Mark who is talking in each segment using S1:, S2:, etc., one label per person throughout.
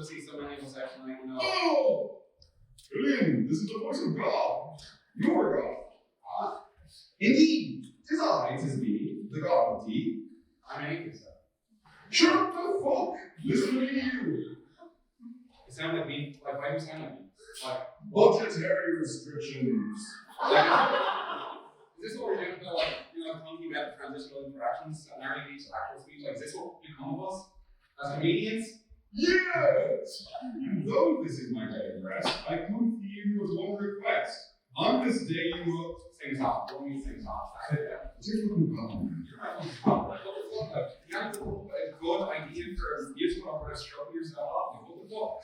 S1: to see so many homosexual, you know.
S2: Oh! William, this is the voice of God. Your God.
S1: What?
S2: Indeed, 'tis I, 'tis me, the God of tea.
S1: I'm an atheist.
S2: Shut the fuck! Listen to you.
S1: It sounds like me. Like, why do you sound like me? Like,
S2: Budgetary restrictions.
S1: like, is this what we're doing? Like, you know, talking about transitional interactions and narrative speech, actual speech? Like, is this what become of us as comedians?
S2: Yes! Though this is my day of rest, I come to you with one request. On this day you will
S1: Sing off. What do you sing off?
S2: different government.
S1: You have a good idea for a musical or to stroke yourself off. Like, what the fuck?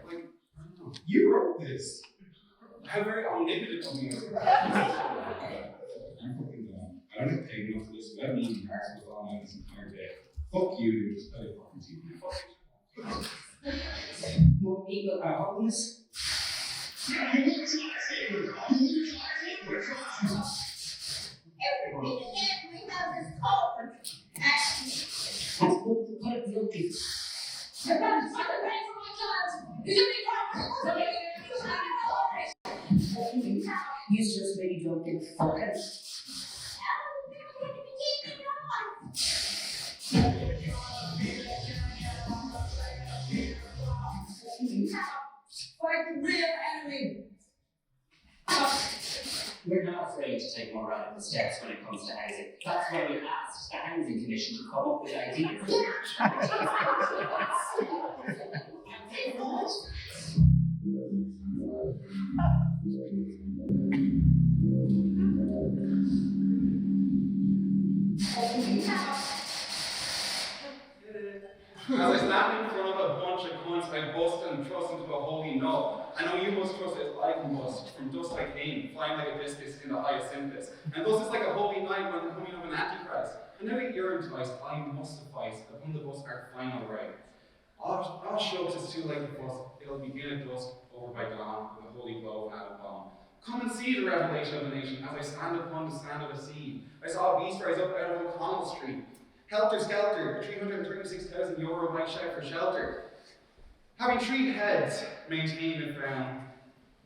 S1: Like, I don't know.
S2: You wrote this.
S1: How very omnipotent of me is.
S2: I'm fucking done. I don't have paid enough for this without me being asked with all night this entire day. Fuck you, dude. Just play fucking TV.
S3: More people are homeless.
S4: Everything in every house is covered.
S3: You just maybe don't give a fuck.
S4: Fight the real enemy.
S3: We're not afraid to take more radical steps when it comes to housing. That's why we asked the Housing Commission to come up with ideas.
S1: As I stand in front of a bunch of cunts, I bust and thrust into a holy nut. I know you must trust as I can bust. From dust I came, flying like a discus in the hyacinthus. And thus it's like a holy night when the coming of an antichrist. And now that you're enticed, I must suffice. Upon the bus our final right. All shucks, it's too late to fuss. It'll begin at dusk, over by dawn, with a holy glow and a bomb. Come and see the revelation of the nation as I stand upon the sand of a sea. I saw a beast rise up out of O'Connell Street. Helter skelter, €336,000 might shout for shelter. Having 3 heads, maintained and frown,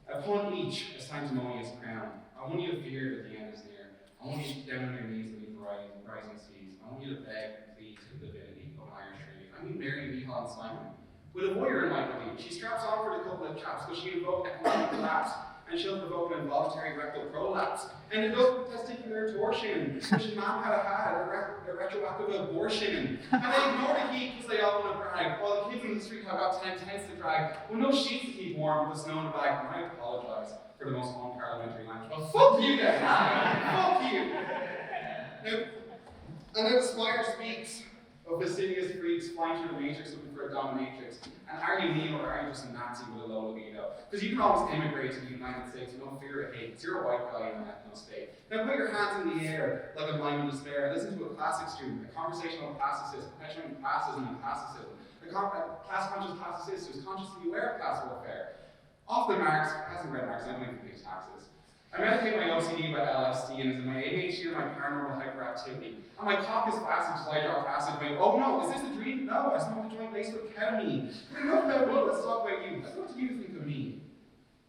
S1: upon each a sanctimonious crown. I want you to fear that the end is near. I want you to down on your knees beneath the rising seas. I want you to beg and plead to the divinity of Irish Trinity. I mean Mary Michal and Simon. With a lawyer in my belief, she straps on for the couple of chaps, but she invoked economic collapse. And she'll provoke an involuntary rectal prolapse. And it does with testicular torsion, which the man had a retroactive abortion. And they ignore the heat because they all want to brag, while the kids in the street have got 10 tents to drag, with no sheets to keep warm, with the snow in the bag. And I apologize for the most unparliamentary language. Well, fuck you guys! Fuck you! Now the Spire speaks of fastidious freaks flying through the matrix looking for a dominatrix. And are you me or are you just a Nazi with a low libido? Because you can always immigrate to the United States with no fear of hate, because you're a white guy in an ethno state. Now put your hands in the air like a mime in despair. Listen to a classic student, a conversational classicist, perpetuating classism and classicism. A class-conscious classicist who's consciously aware of class warfare. Off the marks, hasn't read Marx, I don't even pay taxes. I medicate my OCD by LSD, and is my ADHD or my paranormal hyperactivity. And my cock is flaccid till I drop acid. Wait, oh no, is this a dream? No, I smoked a joint laced with ketamine. But enough about me, let's talk about you. What do you think of me?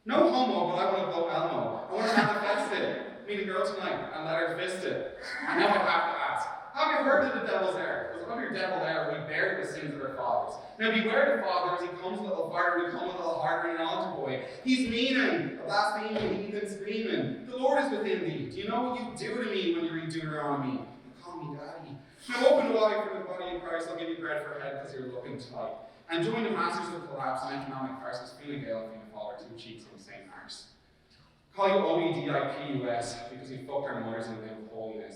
S1: No homo, but I want to blow Elmo. I want to manifest it. Meet a girl tonight and let her fist it. And now I have to ask, have you heard of the devil's error? Because under devil error, we bear the sins of our fathers. Now beware the father as he comes a little farther and come a little harder in an altar boy. He's meaning, a blaspheming, heathen screaming. The Lord is within thee. Do you know what you do to me when you read Deuteronomy? You call me daddy. Now open wide for the body of Christ, I'll give you bread for head because you're looking tight. And join the masters of collapse and economic crisis, Fine Gael and Fine Fall are 2 cheeks in the same arse. Call you OEDIPUS because you fucked our mothers in the name of holiness.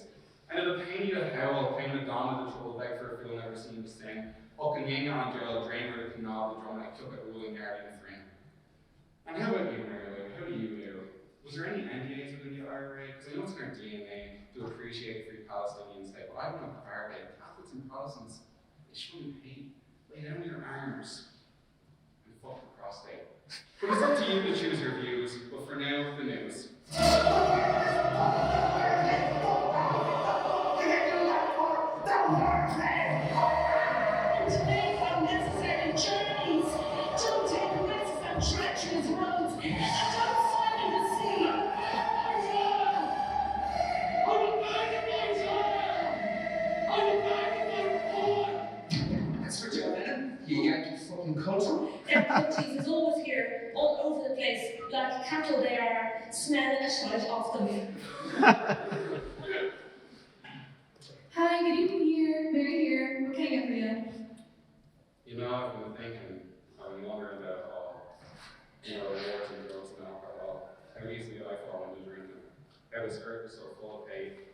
S1: And it'll pain you to howl, pain the dawn of the trouble, beg for a fiddle never seen to sing. Fucking yang on jail, drain her the canal, the drum, and I took it ruling guardian of ring. And how about you, Mary? How do you do? Was there any NDAs within the IRA? Because I know it's in our DNA to appreciate free Palestinians. But I want to clarify, Catholics and Protestants, they shouldn't hate. Lay down your arms and fuck the prostate. But it's up to you to choose your views, but for now, the news.
S4: To make unnecessary journeys.
S3: You Yankee fucking culture.
S5: Difficulties is always here, all over the place, like cattle they are, smell a shite off them.
S6: Hi, good evening here. Mary here. What can I get for you?
S1: You know, I've been thinking, I've been wondering about all, wars and drugs and alcohol, how easily I fall into drinking, how this earth is so full of hate.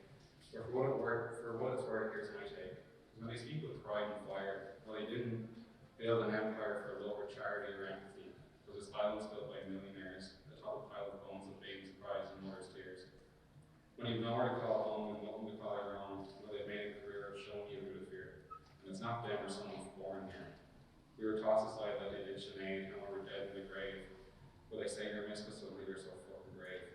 S1: But for what it's worth, here's my take. When they speak with pride and fire, well, they didn't build an empire for love or charity or empathy. It was this island built by millionaires, atop a pile of bones of babies' cries and mothers' tears. When you've nowhere to call home and nothing to call your own, well, they've made a career of showing you who to fear. And it's not them or someone born here. We were taught society that they did Sinead and we were dead in the grave. But they say you're missed with somebody they're so fucking brave.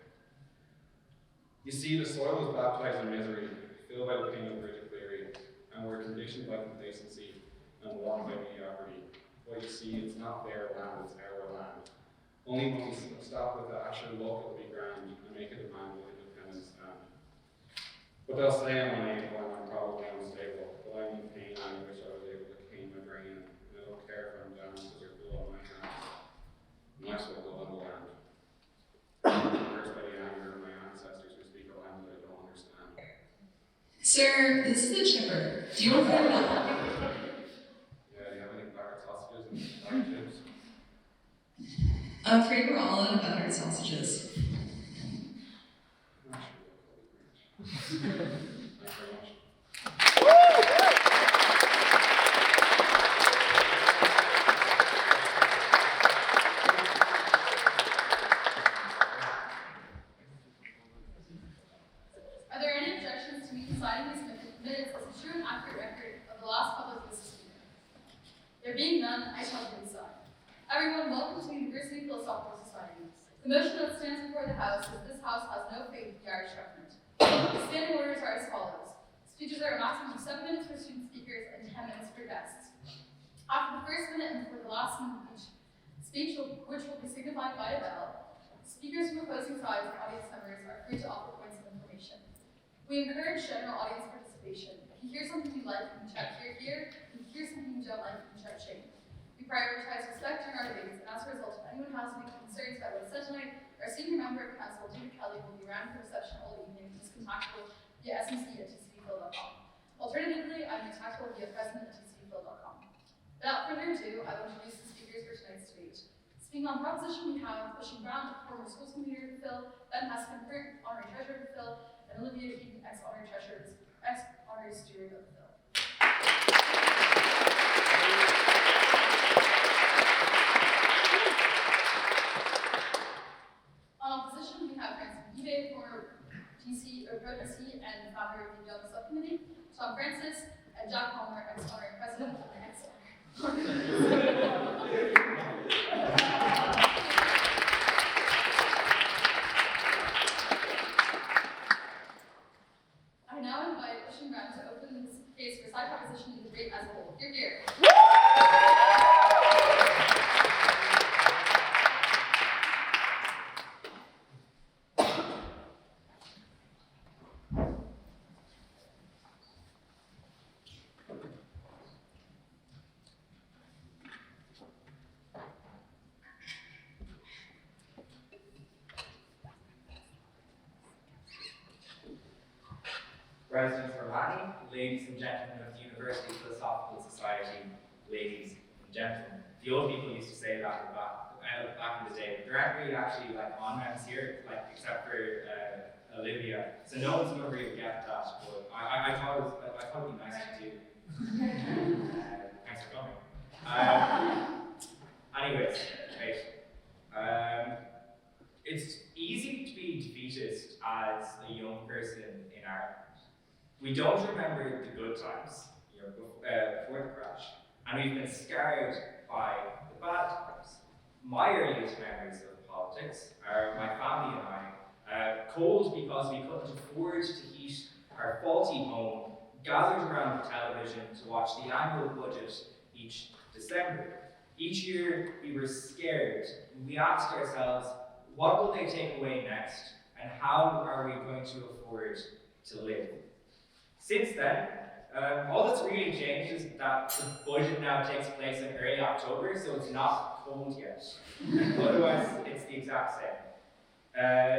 S1: You see, the soil was baptized in misery, filled by the pain of Bridget Cleary, and we're conditioned by complacency and warned by mediocrity. But you see, it's not their land, it's our land. Only when we stop with the actual look, it'll be grand and make a demand will independence stand. But they'll say I'm unable and I'm probably unstable, but I'm in pain and I wish I was able to clean my brain. And I don't care if I'm down because there's blood on my hands. Might as well go on the land. I'm cursed by the anger of my ancestors who speak a language I don't understand.
S6: Sir, this is the chipper. Do you want to find out?
S1: Yeah, do you have any battered sausages and battered chips?
S6: I'm afraid we're all out of battered sausages.
S1: Thanks very much.
S7: Are there any objections to me deciding these minutes as a true and accurate record of the last public business meeting? There being none, I shall do so. Everyone, welcome to the University Philosophical Society. The motion that stands before the House is this House has no faith in the Irish government. The standing orders are as follows. Speeches are a maximum of 7 minutes for student speakers and 10 minutes for guests. After the first minute and before the last minute of each speech, which will be signified by a bell, speakers from opposing sides and audience members are free to offer points of information. We encourage general audience participation. If you hear something you like, you can check here. If you hear something you don't like, you can check shame. We prioritize respect during our debates, and as a result, if anyone has any concerns about what is said tonight, our senior member of council, David Kelly, will be around for reception all evening and is contactable via smc@tcdphil.com. Alternatively, I'm contactable via president@tcdphil.com. Without further ado, I will introduce the speakers for tonight's debate. Speaking on proposition, we have Ocean Brown, former schools computer to Phil, Ben Haskin, current honorary treasurer to Phil, and Olivia Keaton, ex-honorary steward of Phil. On opposition, we have Francis eBay, former TC and founder of the Young Subcommittee, Tom Francis, and Jack Palmer, ex-honorary president and I now invite Ocean Brown to open this case for side proposition and debate as a whole. Hear, hear.
S8: Residents Romani, ladies and gentlemen of the University Philosophical Society, ladies and gentlemen. The old people used to say that back in the day, but there aren't really actually like on-ramps here, like except for Olivia. So no one's gonna really get that, but I thought it'd be nice to do. Thanks for coming. Anyways, right. It's easy to be defeatist as a young person in Ireland. We don't remember the good times, before the crash, and we've been scarred by the bad times. My earliest memories of politics are my family and I, cold because we couldn't afford to heat our faulty home, gathered around the television to watch the annual budget each December. Each year we were scared. We asked ourselves, what will they take away next, and how are we going to afford to live? Since then, All that's really changed is that the budget now takes place in early October, so it's not cold yet. Otherwise, it's the exact same.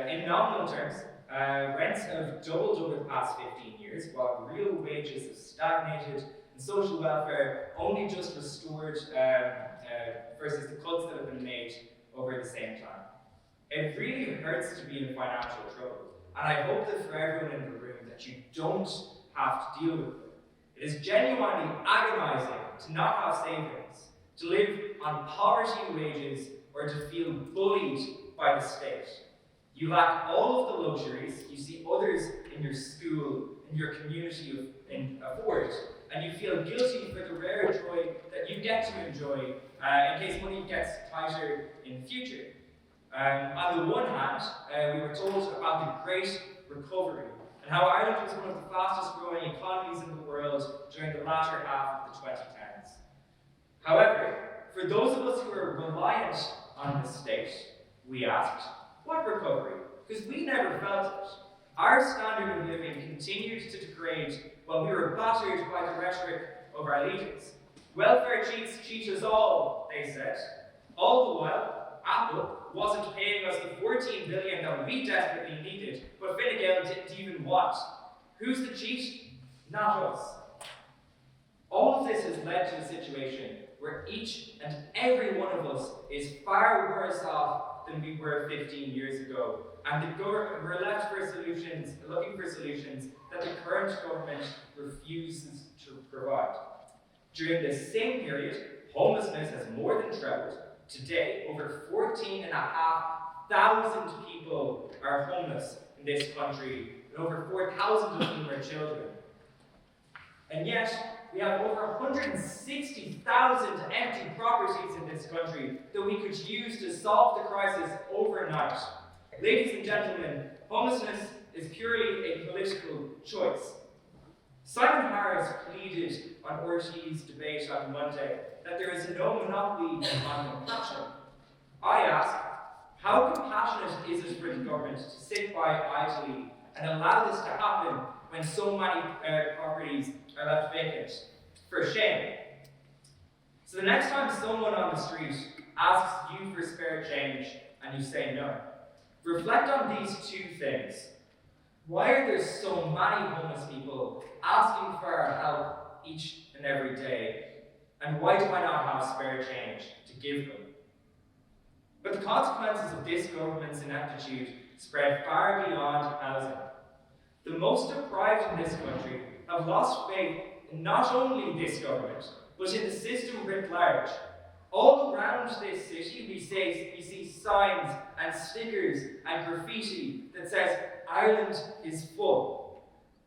S8: In nominal terms, rents have doubled over the past 15 years, while real wages have stagnated and social welfare only just restored versus the cuts that have been made over the same time. It really hurts to be in financial trouble, and I hope that for everyone in the room that you don't have to deal with it. It is genuinely agonizing to not have savings, to live on poverty wages, or to feel bullied by the state. You lack all of the luxuries you see others in your school, in your community afford, and you feel guilty for the rare joy that you get to enjoy in case money gets tighter in the future. On the one hand, we were told about the Great Recovery and how Ireland was one of the fastest growing economies in the world during the latter half of the 2010s. However, for those of us who are reliant on the state, we asked, what recovery? Because we never felt it. Our standard of living continued to degrade while we were battered by the rhetoric of our leaders. Welfare cheats cheat us all, they said. All the while, Apple wasn't paying us the $14 billion that we desperately needed, but Fine Gael didn't even want. Who's the cheat? Not us. All of this has led to a situation where each and every one of us is far worse off than we were 15 years ago, and we're left for solutions, looking for solutions that the current government refuses to provide. During this same period, homelessness has more than trebled. Today, over 14,500 people are homeless in this country, and over 4,000 of them are children. And yet, we have over 160,000 empty properties in this country that we could use to solve the crisis overnight. Ladies and gentlemen, homelessness is purely a political choice. Simon Harris pleaded on RT's debate on Monday that there is no monopoly on compassion. I ask, how compassionate is it for the government to sit by idly and allow this to happen when so many properties are left vacant? For shame. So the next time someone on the street asks you for spare change and you say no, reflect on these two things. Why are there so many homeless people asking for our help each and every day? And why do I not have spare change to give them? But the consequences of this government's ineptitude spread far beyond housing. The most deprived in this country have lost faith in not only this government, but in the system writ large. All around this city, we see signs and stickers and graffiti that says, Ireland is full.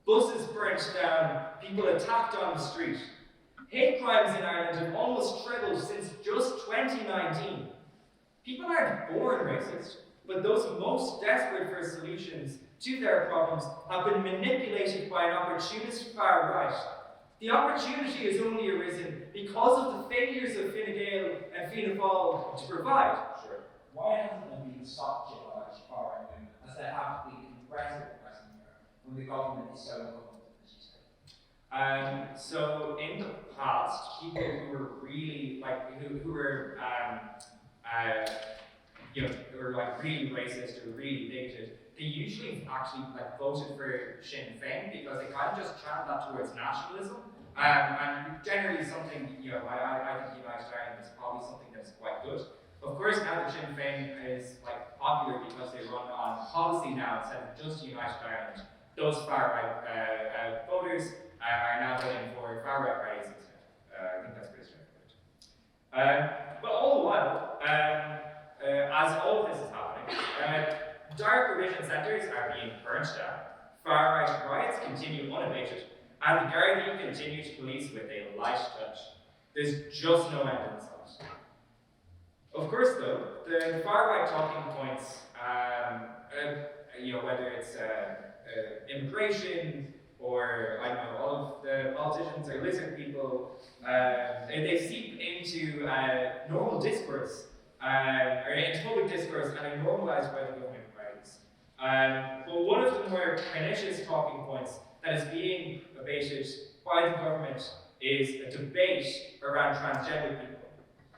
S8: Buses burnt down, people attacked on the street. Hate crimes in Ireland have almost trebled since just 2019. People aren't born racist, but those most desperate for solutions to their problems have been manipulated by an opportunist far right. The opportunity has only arisen because of the failures of Fine Gael and Fianna Fáil to provide.
S9: Sure. Why hasn't it been stopped yet by the far right movement, as they have to be aggressive when the government is so uncomfortable, as you say?
S8: So in the past, people who were really who were who were really racist or really bigoted, they usually actually voted for Sinn Féin because they kind of just channeled that towards nationalism. And generally something, I think United Ireland is probably something that's quite good. Of course, now that Sinn Féin is popular because they run on policy now instead of just United Ireland, those far-right voters are now voting for far-right parties instead. I think that's pretty straightforward. But all the while, as all of this is happening, dark provision centres are being burnt down, far-right riots continue unabated, and the Gardaí continue to police with a light touch. There's just no end in sight. Of course, though, the far-right talking points, whether it's immigration or, all of the politicians are lizard people, they seep into normal discourse, or into public discourse, and are normalised by the government parties. But one of the more pernicious talking points that is being abated by the government is a debate around transgender people.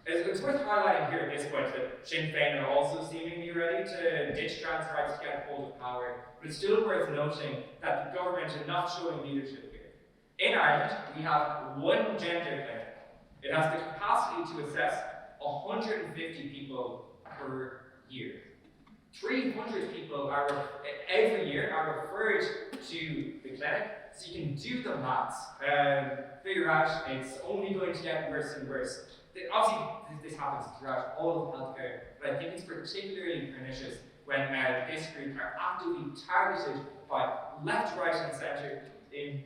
S8: It's worth highlighting here at this point that Sinn Féin are also seemingly ready to ditch trans rights to get hold of power, but it's still worth noting that the government are not showing leadership here. In Ireland, we have one gender clinic. It has the capacity to assess 150 people per year. 300 people every year are referred to the clinic, so you can do the maths, figure out it's only going to get worse and worse. Obviously, this happens throughout all of healthcare, but I think it's particularly pernicious when this group are actively targeted by left, right, and centre in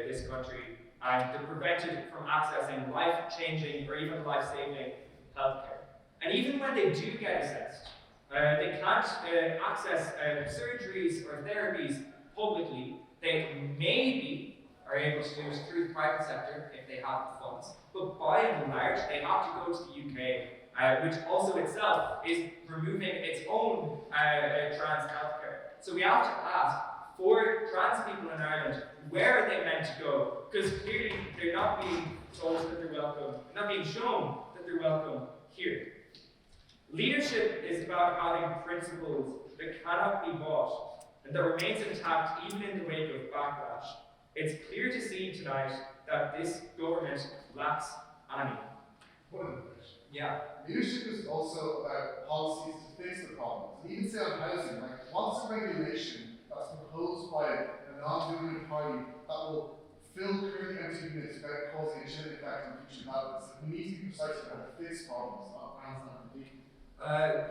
S8: this country, and they're prevented from accessing life-changing or even life-saving healthcare. And even when they do get assessed, they can't access surgeries or therapies publicly. They maybe are able to do it through the private sector if they have the funds, but by and large, they have to go to the UK, which also itself is removing its own trans healthcare. So we have to ask, for trans people in Ireland, where are they meant to go? Because clearly they're not being told that they're welcome, not being shown that they're welcome here. Leadership is about having principles that cannot be bought and that remains intact even in the wake of backlash. It's clear to see tonight that this government lacks any.
S10: One of the questions.
S8: Yeah.
S10: Leadership is also about policies to fix the problems. And even say on housing, like what's the regulation that's proposed by a non-dominant party that will fill current empty units without causing a chilling effect on future developments? We need to be precise about how to fix problems, not answer them completely.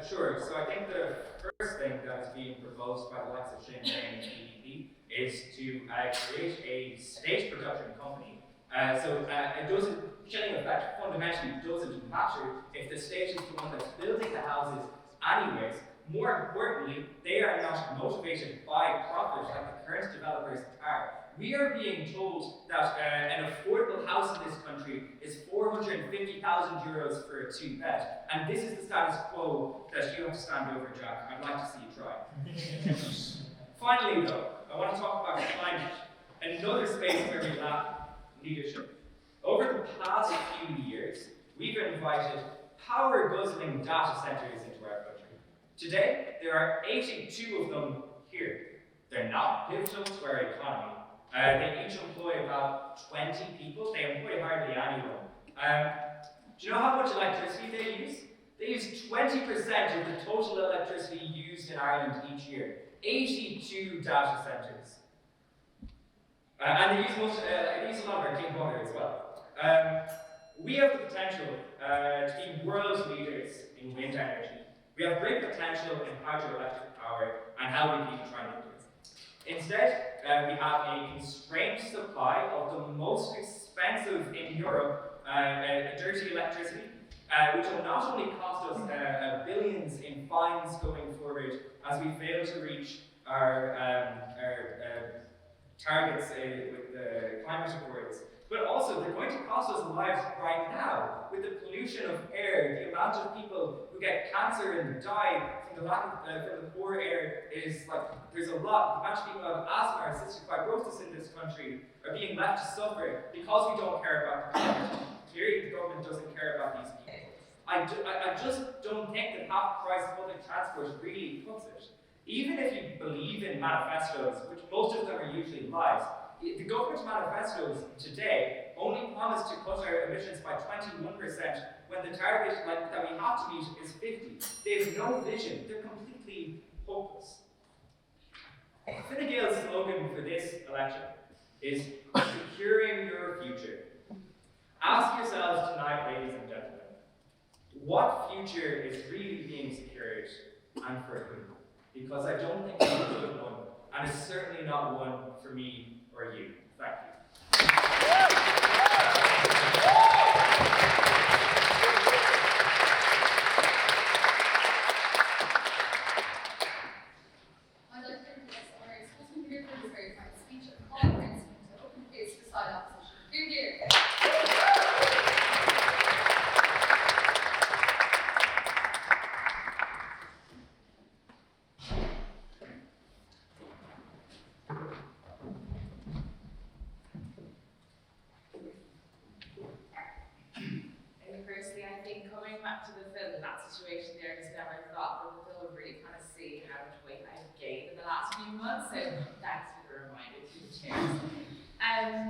S8: Sure. So I think the first thing that is being proposed by the likes of Sinn Féin and PDP is to create a state production company. It doesn't, chilling effect fundamentally doesn't matter if the state is the one that's building the houses anyways. More importantly, they are not motivated by profit like the current developers are. We are being told that an affordable house in this country is €450,000 for a 2-bed, and this is the status quo that you have to stand over, Jack. I'd like to see you try. Finally, though, I want to talk about climate, another space where we lack leadership. Over the past few years, we've invited power-guzzling data centers into our country. Today, there are 82 of them here. They're not pivotal to our economy. They each employ about 20 people. They employ hardly anyone. Do you know how much electricity they use? They use 20% of the total electricity used in Ireland each year. 82 data centres. And they use a lot of our clean water as well. We have the potential to be world leaders in wind energy. We have great potential in hydroelectric power and how we can try and do this. Instead, we have a constrained supply of the most expensive in Europe, dirty electricity, which will not only cost us billions in fines going forward as we fail to reach our targets with the climate accords, but also they're going to cost us lives right now with the pollution of air. The amount of people who get cancer and die from the from the poor air is like, there's a lot. The amount of people who have asthma or cystic fibrosis in this country are being left to suffer because we don't care about the climate. Clearly, the government doesn't care about these people. I just don't think that half-price public transport really cuts it. Even if you believe in manifestos, which most of them are usually lies, the government manifestos today only promise to cut our emissions by 21% when the target that we have to meet is 50. They have no vision. They're completely hopeless. Fine Gael's slogan for this election is securing your future. Ask yourselves tonight, ladies and gentlemen, what future is really being secured and for whom? Because I don't think it's a good one, and it's certainly not one for me or you. Thank you.
S7: I'd like to introduce our exclusive here for this very fine speech of Colin Prince to open the case for side opposition. Here.
S11: situation there, just never thought that the bill would really kind of see how much weight I've gained in the last few months. So thanks for the reminder to the chairs.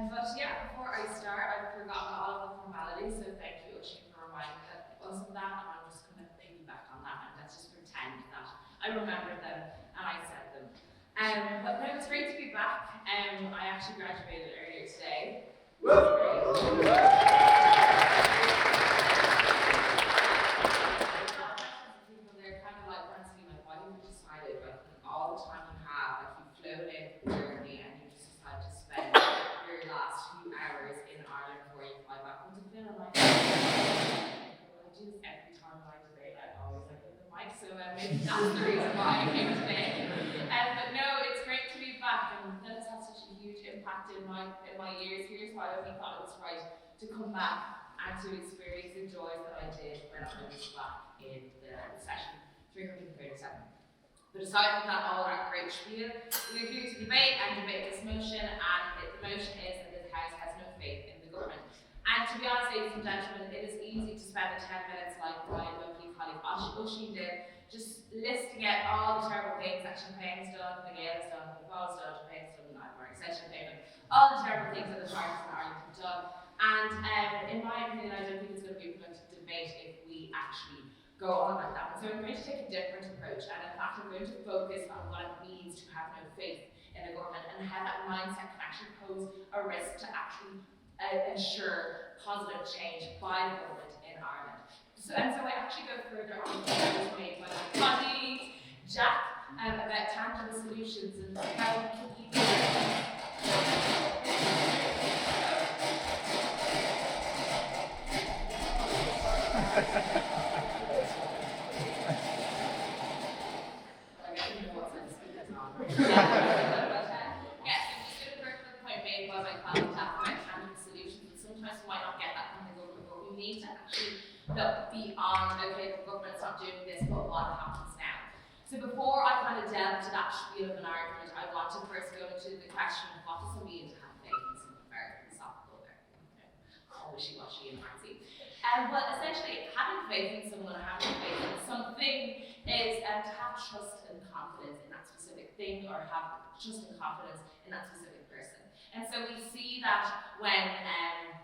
S11: But yeah, before I start, I've forgotten all of the formalities, so thank you, Oisin, for reminding me that it wasn't that, and I'm just going to piggyback on that, and let's just pretend that I remembered them and I said them. But no, it's great to be back. I actually graduated earlier today. People, they're kind of like, Francine, like, why have you decided, like, all the time you have, like, you've flown in from Germany and you just decided to spend your last few hours in Ireland before you fly back home to Finland? I'm like, well, I do this every time I debate, I always like the mic, so maybe that's the reason why I came today. But no, it's great to be back, and that has had such a huge impact in my years here, so I only thought it was right to come back and to experience the joys that I did when I was back in the session 337. But aside from that, all that great spiel, we're here to debate this motion, and the motion is that this House has no faith in the government. And to be honest, ladies and gentlemen, it is easy to spend the 10 minutes like my lovely colleague Oisin did, just listing out all the terrible things that Champagne's done, Miguel has done, Paul's done, Champagne's done, I've already said Champagne, but all the terrible things that the parties in Ireland have done. And in my opinion, I don't think it's going to be a productive debate if we actually go on like that. And so I'm going to take a different approach, and in fact I'm going to focus on what it means to have no faith in the government and how that mindset can actually pose a risk to actually ensure positive change by the government in Ireland. So I actually go further on the points made by my colleague Jack about tangible solutions and how we can use look beyond, okay, the government's not doing this, but what happens now? So before I kind of delve into that spiel of an argument, I want to first go into the question of what does it mean to have faith in something very philosophical there, wishy-washy and fancy. Well, essentially, having faith in someone, having faith in something is to have trust and confidence in that specific thing, or have trust and confidence in that specific person. And so we see that when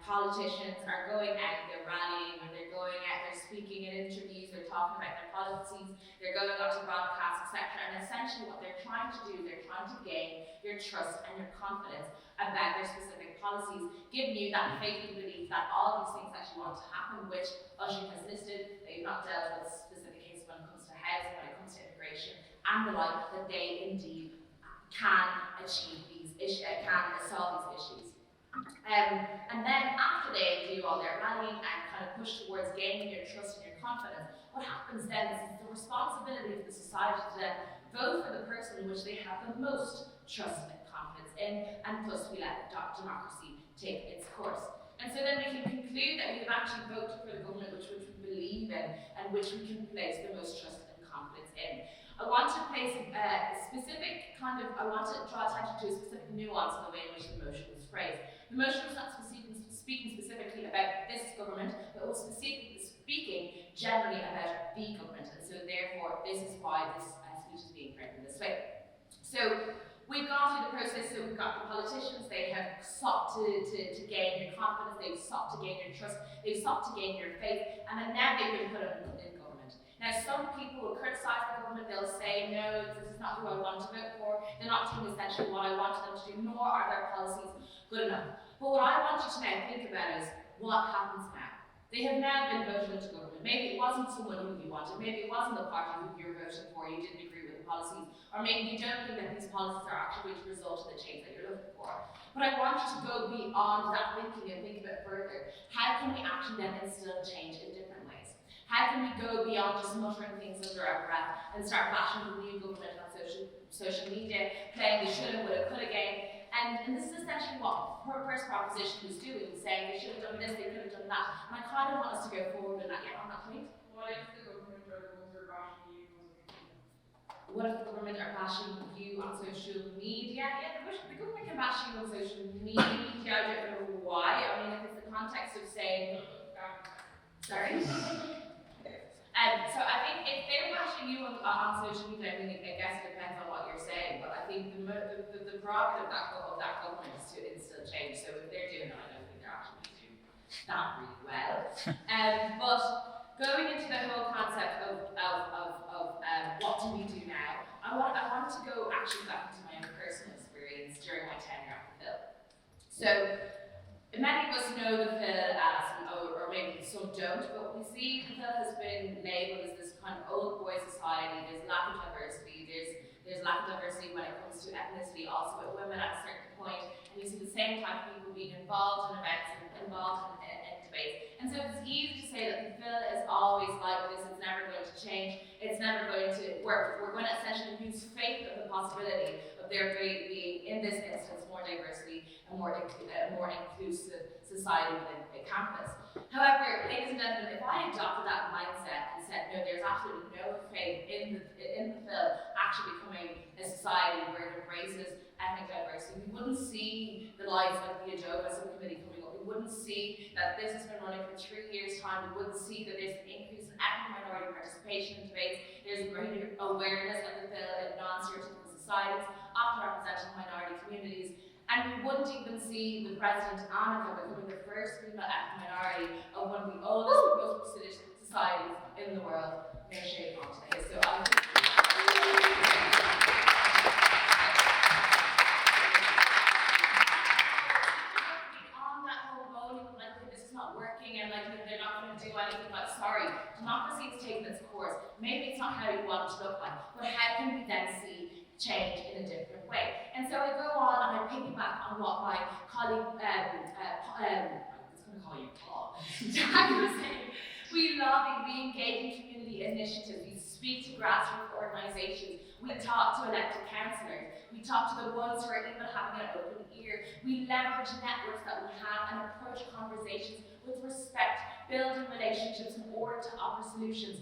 S11: politicians are going out, they're rallying, or they're going out, they're speaking in interviews, they're talking about their policies, they're going out to broadcasts, etc. And essentially what they're trying to do, they're trying to gain your trust and your confidence about their specific policies, giving you that faith and belief that all these things actually want to happen, which Oisin has listed. They've not dealt with specific cases when it comes to housing, when it comes to immigration, and the like, that they indeed can achieve these issues, can solve these issues. And then after they do all their rallying and kind of push towards gaining your trust and your confidence, what happens then is it's the responsibility of the society to then vote for the person in which they have the most trust and confidence in, and thus we let democracy take its course. And so then we can conclude that we have actually voted for the government which we believe in and which we can place the most trust and confidence in. I want to place a specific I want to draw attention to a specific nuance in the way in which the motion was phrased. The motion was not speaking specifically about this government, but was specifically speaking generally about the government. And so therefore, this is why this speech is being framed in this way. So we've gone through the process, so we've got the politicians, they have sought to gain your confidence, they've sought to gain your trust, they've sought to gain your faith, and then now they've been put in government. Now some people will criticise the government, they'll say, no, this is not who I want to vote for, they're not doing essentially what I wanted them to do, nor are their policies good enough. But what I want you to now think about is, what happens now? They have now been voted into government. Maybe it wasn't someone who you wanted, maybe it wasn't the party who you're voting for, you didn't agree with the policies, or maybe you don't think that these policies are actually going to result in the change that you're looking for. But I want you to go beyond that thinking and think a bit further. How can we actually then instill change in different ways? How can we go beyond just muttering things under our breath and start bashing the new government on social media, playing the shoulda, woulda, coulda game? And this is essentially what her first proposition was doing, saying they should have done this, they could have done that. And I kind of want us to go forward in that, on that point.
S7: What if the government are the ones who are bashing you?
S11: What if the government are bashing you on social media? Yeah, the government can bash you on social media. I don't know why. I mean, if it's the context of saying, sorry. So I the prerogative of that government is to instill change. So if they're doing it, I don't think they're actually doing that really well. But going into the whole concept of what do we do now, I want to go actually back into my own personal experience during my tenure at the Phil. So many of us know the Phil as, or maybe some don't, but we see the Phil has been labelled as this kind of old boy society. There's lack of diversity. There's lack of diversity when it comes to ethnicity, also with women at a certain point, and you see the same type of people being involved in events and involved in debates. And so it's easy to say that the Phil is always like this, it's never going to change, it's never going to work. We're going to essentially lose faith of the possibility of there being, in this instance, more diversity and more inclusive society within a campus. However, ladies and gentlemen, if I adopted that mindset and said, no, there's absolutely no faith in the Phil actually becoming a society where it embraces ethnic diversity, we wouldn't see the likes of the Adobe subcommittee coming up. We wouldn't see that this has been running for 3 years' time. We wouldn't see that there's an increase in ethnic minority participation in debates. There's a greater awareness of the Phil in non-stereotypical societies, often representing minority communities. And we wouldn't even see the President Annika becoming the first female ethnic minority of one of the oldest and most prestigious societies in the world. No shade on today. So I think on that whole moaning of like this is not working and like they're not going to do anything, like sorry, democracy has taken its course. Maybe it's not how you want it to look like, but how can we then see change in a different way? And so I go on and I piggyback on what my colleague, I was going to call you Paul, Jack was saying. We lobby, we engage in community initiatives, we speak to grassroots organisations, we talk to elected councillors, we talk to the ones who are even having an open ear, we leverage networks that we have and approach conversations with respect, building relationships in order to offer solutions.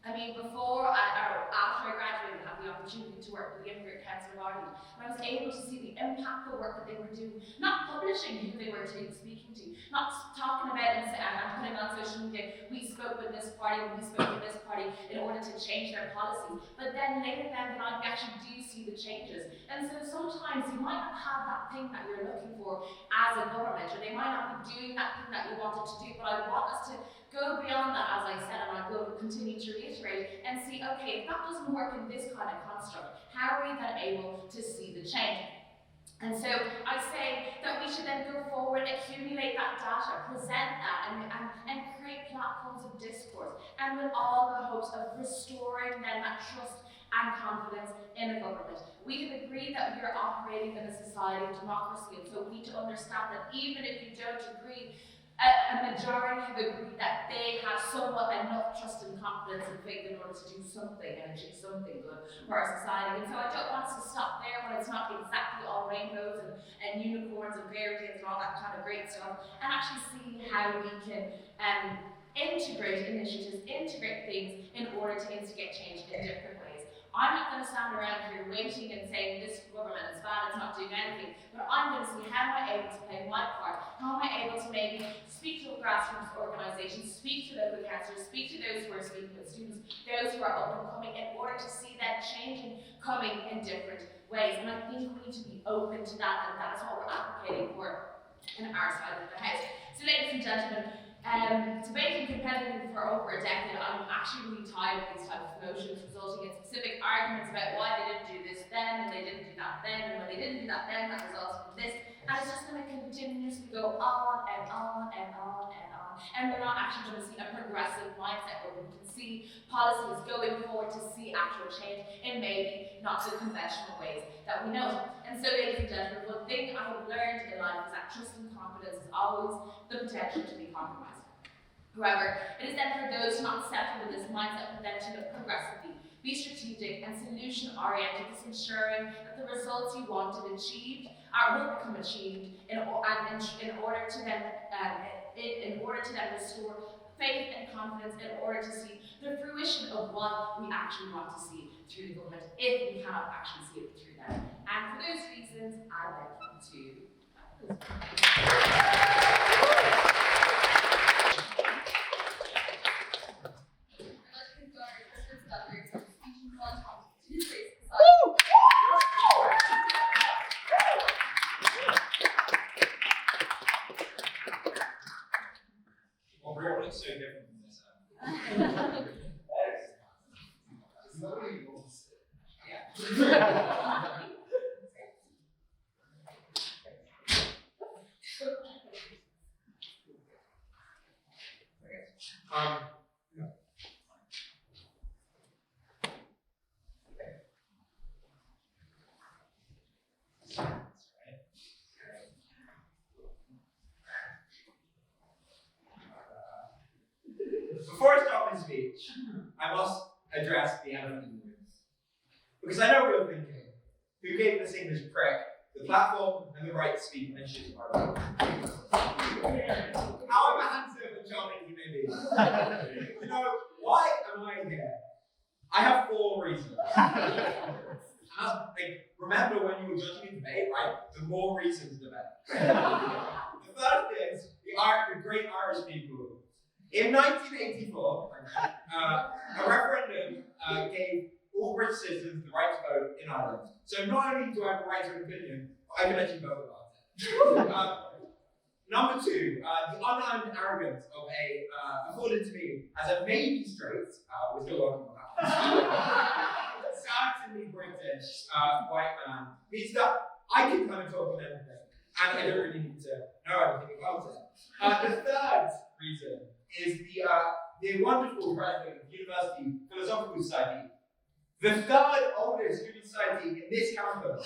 S11: I mean, before or after I graduated, I had the opportunity to work with the Immigrant Council of Ireland, and I was able to see the impactful work that they were doing, not publishing who they were speaking to, not talking about and putting on social media, we spoke with this party, we spoke with this party in order to change their policies, but then later down the line, we actually do see the changes. And so sometimes you might not have that thing that you're looking for as a government, or they might not be doing that thing that you wanted to do, but I want us to go beyond that, as I said, and I will continue to reiterate, and see, okay, if that doesn't work in this kind of construct, how are we then able to see the change? And so I say that we should then go forward, accumulate that data, present that, and create platforms of discourse, and with all the hopes of restoring then that trust and confidence in the government. We have agreed that we are operating in a society of democracy, and so we need to understand that even if you don't agree, a majority have agreed that they have somewhat enough trust and confidence and faith in order to do something and achieve something good for our society. And so I don't want us to stop there when it's not exactly all rainbows and unicorns and fairy tales and all that kind of great stuff, and actually see how we can integrate initiatives, integrate things in order to instigate change in different ways. I'm not going to stand around here waiting and saying this government is bad, it's not doing anything, but I'm going to see how am I able to play my part, how am I able to maybe speak to grassroots organisations, speak to local councillors, speak to those who are speaking with students, those who are up and coming, in order to see that changing coming in different ways. And I think we need to be open to that, and that is what we're advocating for in our side of the house. So ladies and gentlemen, debating competitively for over a decade, I'm actually really tired of these types of motions resulting in specific arguments about why they didn't do this then, and they didn't do that then, and when they didn't do that then, that resulted in this. And it's just going to continuously go on and on and on and on. And we're not actually going to see a progressive mindset where we can see policies going forward to see actual change in maybe not the conventional ways that we know. And so, ladies and gentlemen, one thing I have learned in life is that trust and confidence is always the potential to be compromised. However, it is then for those not settled with this mindset for them to look progressively, be strategic and solution-oriented, thus ensuring that the results you wanted achieved will become achieved in order to then restore faith and confidence, in order to see the fruition of what we actually want to see through the government, if we cannot actually see it through them. And for those reasons, I'd like you to
S8: different from this.
S10: Is that what you want to say?
S8: Yeah. Before I start my speech, I must address the elephant in the room. Because I know what you're thinking. Who gave this English prick the platform and the right to speak on issues of our own? However handsome and charming he may be. You know, why am I here? I have 4 reasons. Remember when you were judging a debate, right? The more reasons, the better. The first is the great Irish people. In 1984, a referendum gave all British citizens the right to vote in Ireland. So not only do I have a right to an opinion, but I can let you vote about it. Number 2, the unearned arrogance of afforded to me as a maybe straight, we're still working on that, certainly British white man, means that I can kind of talk on anything, and I don't really need to know anything about it. The third reason is the wonderful president of the University Philosophical Society, the 3rd oldest student society in this campus,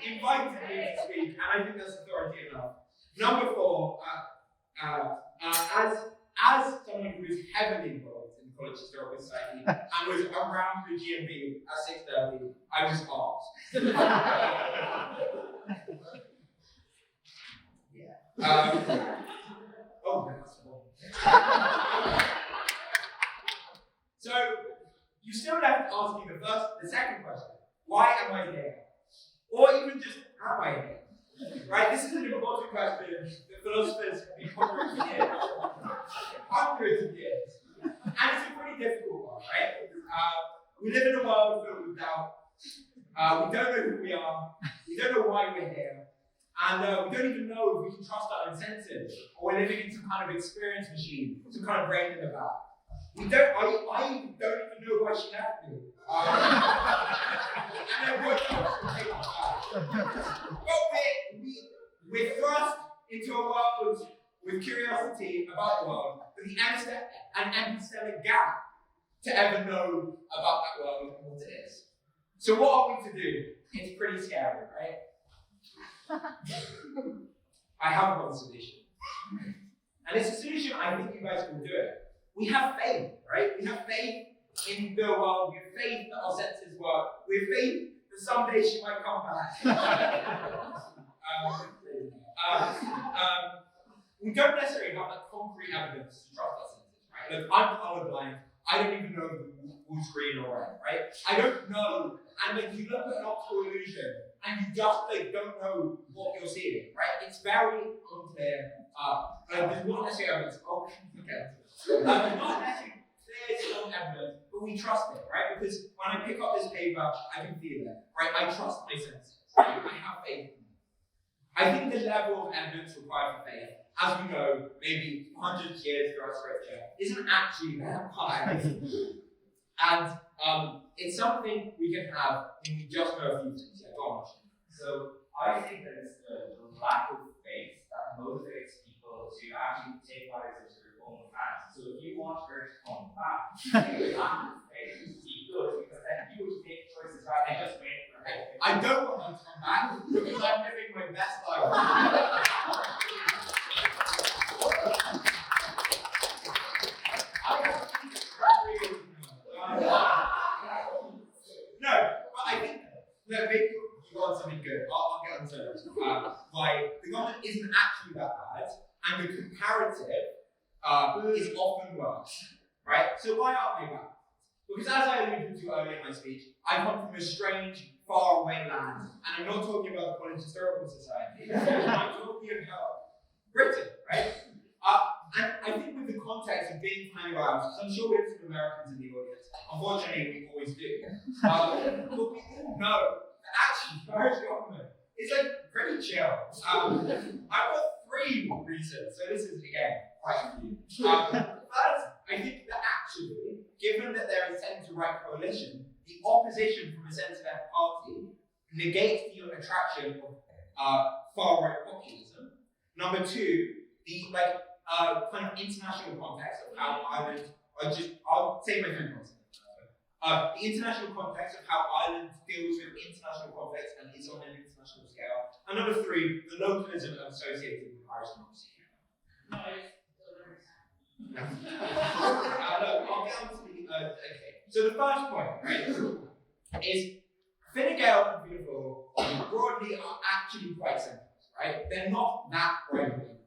S8: invited me to speak, and I think that's authority enough. Number 4, as someone who is heavily involved in the College Historical Society and was around the GMB at 6:30, I was asked. So, you still have to ask me the second question. Why am I here? Or even just, am I here? Right? This is an important question that philosophers have been pondering for years. Hundreds of years. And it's a pretty difficult one, right? We live in a world filled with doubt. We don't know who we are. We don't know why we're here. And we don't even know if we can trust our senses, or we're living in some kind of experience machine, some kind of brain in the back. I don't even know why she left me. And then what else to take back? But we're thrust into a world with curiosity about the world, with an epistemic gap to ever know about that world and what it is. So what are we to do? It's pretty scary, right? I have one solution. And it's a solution I think you guys will do it. We have faith, right? We have faith in the world. We have faith that our senses work. We have faith that someday she might come back. We don't necessarily have that concrete evidence to trust our senses, right? Look, I'm colorblind. I don't even know who's green or red, right? I don't know. And if you look at an optical illusion and you just don't know what you're seeing, right? It's very unclear. There's not necessarily evidence. Oh, okay. There's not necessarily clear, strong evidence, but we trust it, right? Because when I pick up this paper, I can feel it, right? I trust my senses. Right? I have faith in them. I think the level of evidence required for faith, as we know, maybe hundreds of years throughout Scripture, isn't actually that high. And it's something we can have when we just know a few things. Yeah, go on. So I think that it's the lack of faith that motivates people to actually take matters into their own hands. So if you want her to come back, you lack of faith to be good, because then you would make choices rather than just wait for her.
S1: I don't want her to come back because I'm living my best life. No, but I think maybe you want something good. I'll get on to it. Why the government isn't actually that bad, and the comparative is often worse, right? So why aren't they bad? Because as I alluded to earlier in my speech, I come from a strange, faraway land, and I'm not talking about the College Historical Society. I'm talking about Britain, right? And I think with the context of being tiny Irish, because I'm sure we have some Americans in the audience. Unfortunately, we always do. But we all know that actually the Irish government is like pretty chill. I've got 3 reasons. So this is again quite a few. First, I think that actually, given that they're a centre-right coalition, the opposition from a centre-left party negates the attraction of far-right populism. Number two, the kind of international context of how Ireland, I'll say my friend concept. The international context of how Ireland deals with international conflicts and is on an international scale. And number three, the localism associated with Irish democracy. I'll get on to the, okay. So the first point, right, is Fine Gael and Fianna Fáil broadly are actually quite simple, right? They're not that right-wing.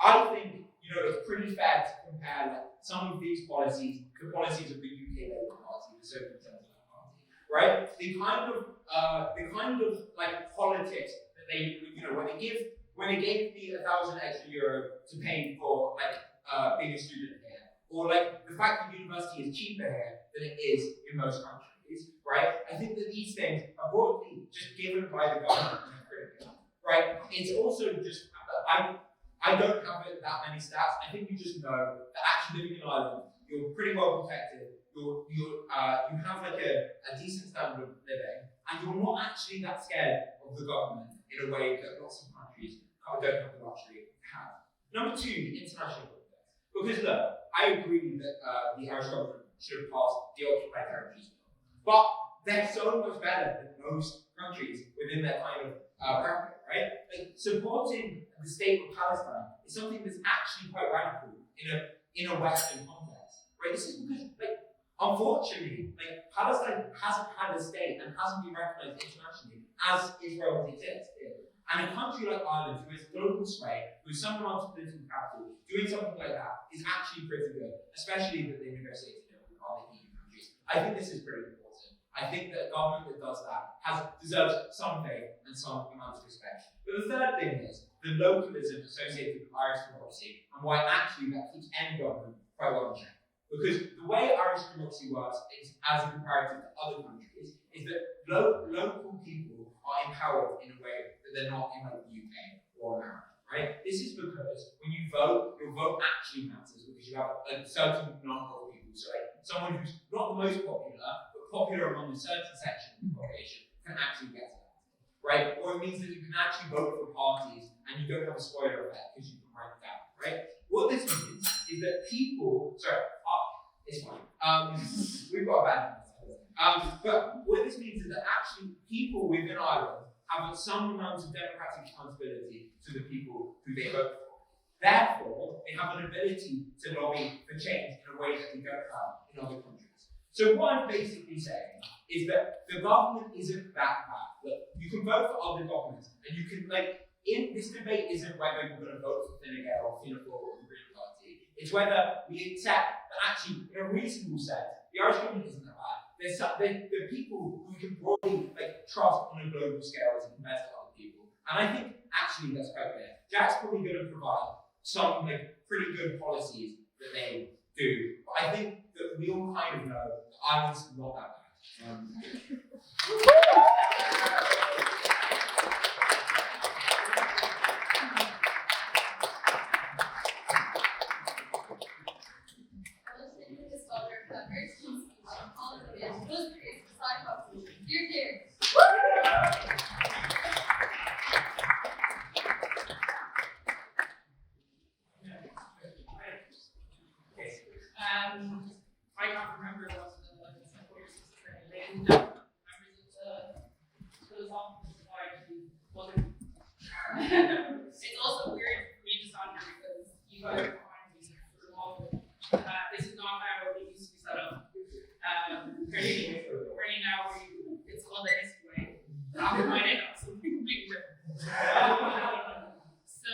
S1: I think, it's pretty fair to compare some of these policies to policies of the UK Labour Party, the Social Democratic Party, right? The kind of politics that they, when they gave me €1,000 extra to pay for being a student here, or the fact that university is cheaper here than it is in most countries, right? I think that these things are broadly just given by the government and critical, right? It's also just I don't have that many stats. I think you just know that actually living in Ireland, you're pretty well protected. You have a decent standard of living, and you're not actually that scared of the government in a way that lots of countries don't have the luxury to have. Number two, the international context. Because look, I agree that the Irish government should have passed the Occupied Territories Bill, but they're so much better than most countries within their kind of bracket, right? Supporting the state of Palestine is something that's actually quite radical in a Western context, right? This is because, unfortunately, Palestine hasn't had a state and hasn't been recognized internationally as Israel exists. And a country like Ireland, who has global sway, who is some amount of political capital, doing something like that is actually pretty good, especially that they negotiated it with other EU countries. I think this is pretty important. I think that a government that does that deserves some faith and some amount of respect. But the third thing is the localism associated with Irish democracy and why actually that keeps any government quite well in check. Because the way Irish democracy works is, as a comparative to other countries, is that local people are empowered in a way that they're not in the UK or America, right? This is because when you vote, your vote actually matters because you have a certain number of people. So someone who's not the most popular, but popular among a certain section of the population can actually get to that, right? Or it means that you can actually vote for parties and you don't have a spoiler effect because you can write it down, right? What this means is that people, it's fine. We've got a bad news. But what this means is that actually people within Ireland have some amount of democratic accountability to the people who they vote for. Therefore, they have an ability to lobby for change in a way that they don't have in other countries. So what I'm basically saying is that the government isn't that bad. Look, you can vote for other governments, and you can, in this debate isn't whether you're going to vote for Fine Gael or Fianna Fáil or the Green Party. It's whether we accept that actually, in a reasonable sense, the Irish government isn't that bad. There are people who can broadly trust on a global scale as compared to other people. And I think actually that's quite clear. Jack's probably going to provide some pretty good policies that they do. But I think that we all kind of know that Ireland's not that bad.
S12: I can't remember what the course is training. Members of the philosophical society wasn't. It's also weird for me to stand here because you guys are behind me for the wall. This is not how it used to be set up. Apparently now it's called the history way. After my name, something completely different. So,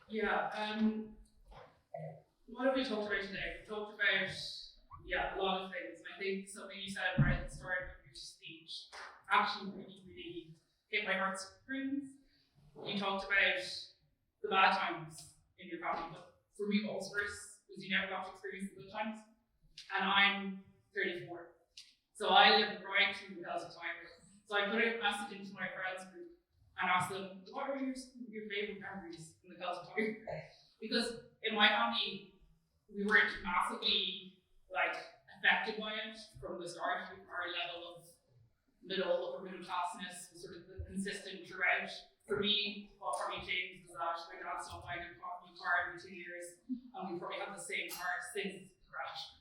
S12: yeah. What have we talked about today? We talked about, a lot of things. And I think something you said right at the start of your speech actually really hit my heartstrings. You talked about the bad times in your family, but for me what was worse was you never got to experience the good times. And I'm 34. So I lived right through the Celtic Tiger. So I put a message into my friends group and asked them, what are your favorite memories in the Celtic Tiger? Because in my family, we weren't massively like affected by it from the start. Our level of upper middle classness was sort of consistent throughout. For me, what probably changed was that my dad stopped buying a new car every 2 years, and we probably had the same car since the crash.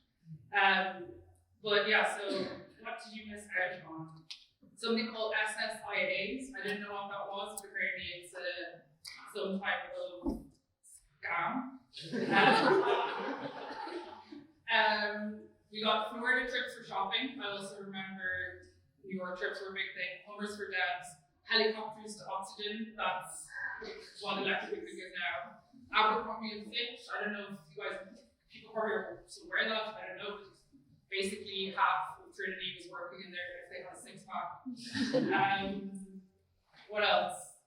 S12: But yeah, so what did you miss out on? Something called SSIAs. I didn't know what that was, but apparently it's some type of scam. We got Florida trips for shopping. I also remember New York trips were a big thing. Hummers for dads, helicopters to oxygen. That's what electric is now. Abercrombie and Fitch. I don't know if you guys, people probably are still wear that. I don't know. But basically, half of Trinity was working in there if they had a six-pack. What else?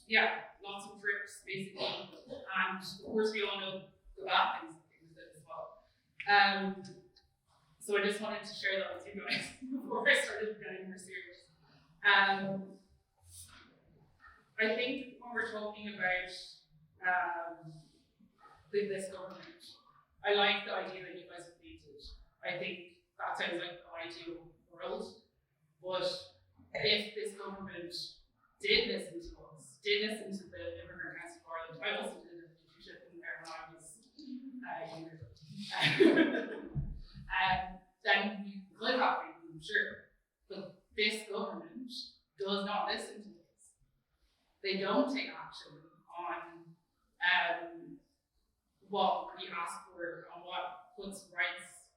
S12: Yeah, lots of trips basically, and of course we all know the bad things with it as well. So I just wanted to share that with you guys before I started getting more serious. I think when we're talking about this government, I like the idea that you guys have painted. I think that sounds like the ideal world, but if this government did listen to us, did listen to the Immigrant Council of Ireland, I also did an internship in there when I was younger. Then we could have been, I'm sure. But this government does not listen to us. They don't take action on what we ask for, on what puts rights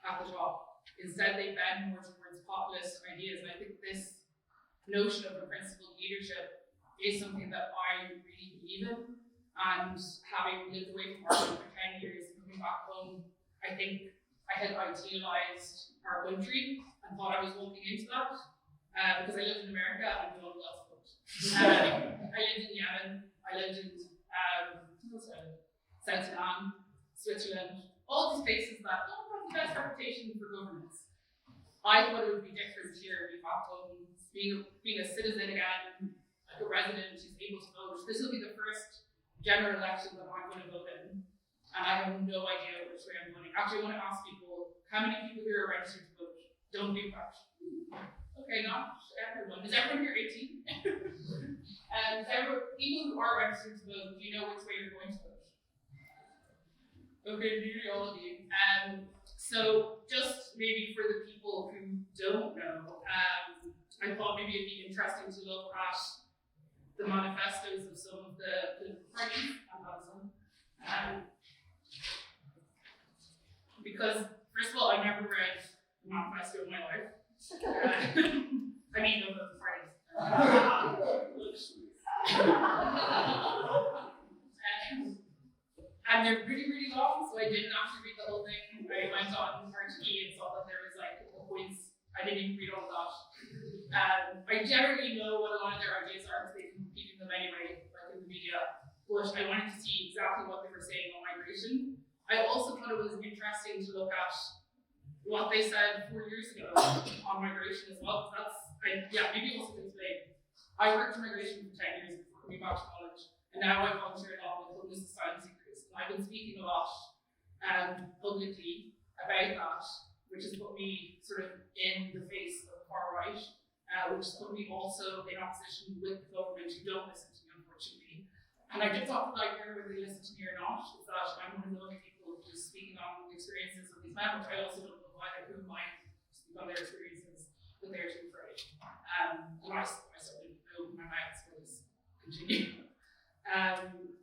S12: at the top. Instead, they bend more towards populist ideas. And I think this notion of a principled leadership is something that I really believe in. And having lived away from Ireland for 10 years and coming back home, I think I had idealized our country and thought I was walking into that because I lived in America and no one else would. I lived in Yemen, I lived in South Sudan, Switzerland, all these places that don't have the best reputation for governance. I thought it would be different here, being back home, being a citizen again, like a resident who's able to vote. This will be the first general election that I'm going to vote in. And I have no idea which way I'm voting. Actually, I want to ask people, how many people here are registered to vote? Don't do that. Okay, not everyone. Is everyone here 18? People who are registered to vote, do you know which way you're going to vote? Okay, nearly all of you. So just maybe for the people who don't know, I thought maybe it'd be interesting to look at the manifestos of some of the political parties and because, first of all, I've never read the manifesto in my life. I mean, of the parties. And they're really, really long, so I didn't actually read the whole thing. I went on RTE and saw that there was like a couple points. I didn't even read all of that. I generally know what a lot of their ideas are because they've been repeating them anyway, like in the media. But I wanted to see exactly what they were saying on migration. I also thought it was interesting to look at what they said 4 years ago on migration as well. Maybe also to explain. I worked in migration for 10 years before coming back to college, and now I volunteer a lot with homeless asylum seekers. And I've been speaking a lot publicly about that, which has put me sort of in the face of the far right, which has put me also in opposition with the government who don't listen to me, unfortunately. And I just thought that I care whether they listen to me or not, is that I'm one of those people who's speaking on the experiences of these men, which I also don't know why they wouldn't mind speak on their experiences, but they're too afraid. And I certainly open my mouth, so let's continue.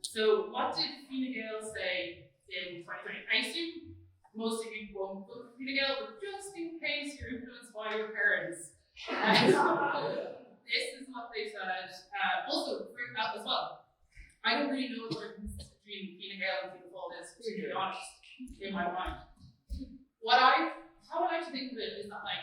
S12: So what did Fine Gael say in 2020? I assume most of you won't vote for Fine Gael, but just in case you're influenced by your parents. This is what they said. Also, for that as well. I don't really know what the difference between Fine Gael and Fianna Fáil is, to be honest, in my mind. How I like to think of it is that, like,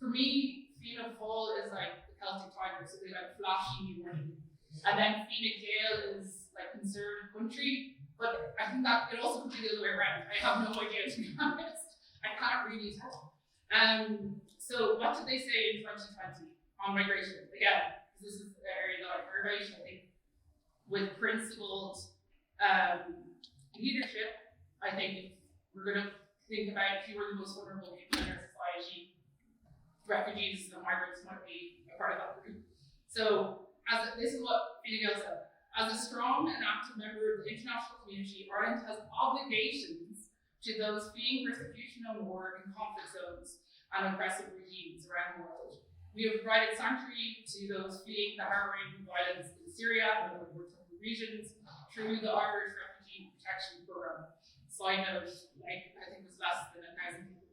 S12: for me, Fianna Fáil is like the Celtic Tiger, so they like flashy new money. And then Fine Gael is like conservative country, but I think that it also could be the other way around. I have no idea, to be honest. I can't really tell. So what did they say in 2020 on migration? Again, this is the area that I heard about. I think with principled leadership, I think we're going to think about who are the most vulnerable people in our society. Refugees and migrants might be a part of that group. So, this is what Fine said. As a strong and active member of the international community, Ireland has obligations to those fleeing persecution and war in conflict zones and oppressive regimes around the world. We have provided sanctuary to those fleeing the harrowing violence in Syria and other war-torn regions through the Irish Refugee Protection Programme. Side note, I think it was less than 1,000 people.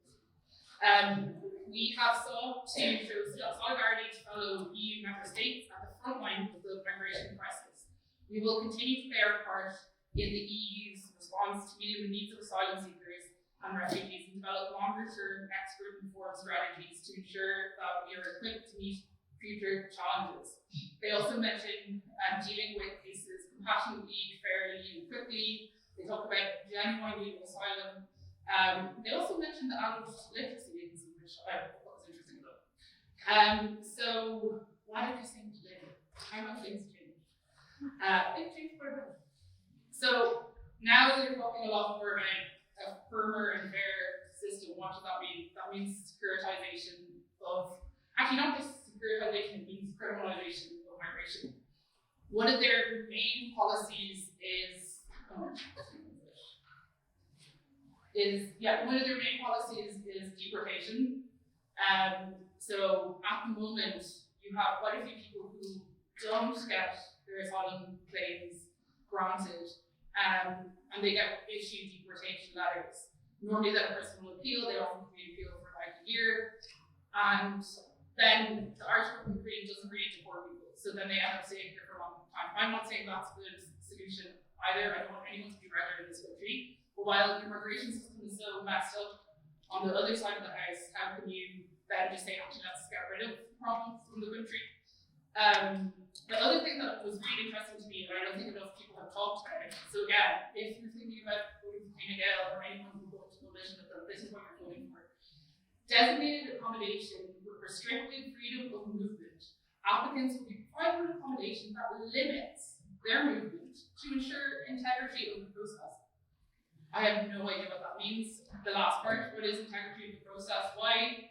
S12: We have sought to show solidarity to fellow EU member states at the front line of the migration crisis. We will continue to play our part in the EU's response to meeting the needs of asylum seekers and refugees and develop longer-term expert-informed strategies to ensure that we are equipped to meet future challenges. They also mentioned dealing with cases compassionately, fairly, and quickly. They talk about genuine legal asylum. They also mentioned the adult literacy agency, which I thought was interesting though. So why did they say today? How much things change? They've changed quite a bit. So now they're talking a lot more about a firmer and fair system. What does that mean? That means securitization of, actually not just securitization, it means criminalization of migration. One of their main policies is deportation. So at the moment, you have quite a few people who don't get their asylum claims granted, and they get issued deportation letters. Normally, that a person will appeal. They often can appeal for like a year, and then the Irish government really doesn't really deport people. So then they end up staying here for a long time. I'm not saying that's a good solution either. I don't want anyone to be murdered in this country. But while the immigration system is so messed up, on the other side of the house, how can you then just say, actually, let's get rid of problems from the country? The other thing that was really interesting to me, and I don't think enough people have talked about it, so again, if you're thinking about voting for Fine Gael or anyone who votes for coalition with them, this is what you're voting for. Designated accommodation with restricted freedom of movement. Applicants will be provided with accommodation that limits their movement to ensure integrity of the process. I have no idea what that means. The last part, what is integrity of the process? Why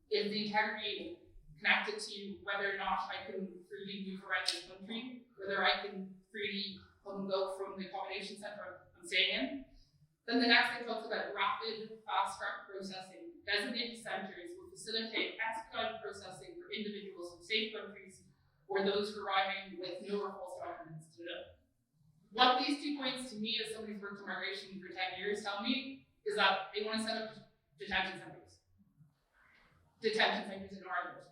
S12: is the integrity connected to whether or not I can freely move around this country, whether I can freely come and go from the accommodation centre I'm staying in? Then the next thing talks about rapid, fast-track processing. Designated centres will facilitate expedited processing for individuals from safe countries or those arriving with no or false documents to know. What these 2 points to me, as somebody who's worked in migration for 10 years, tell me is that they want to set up detention centres. Detention centres in Ireland.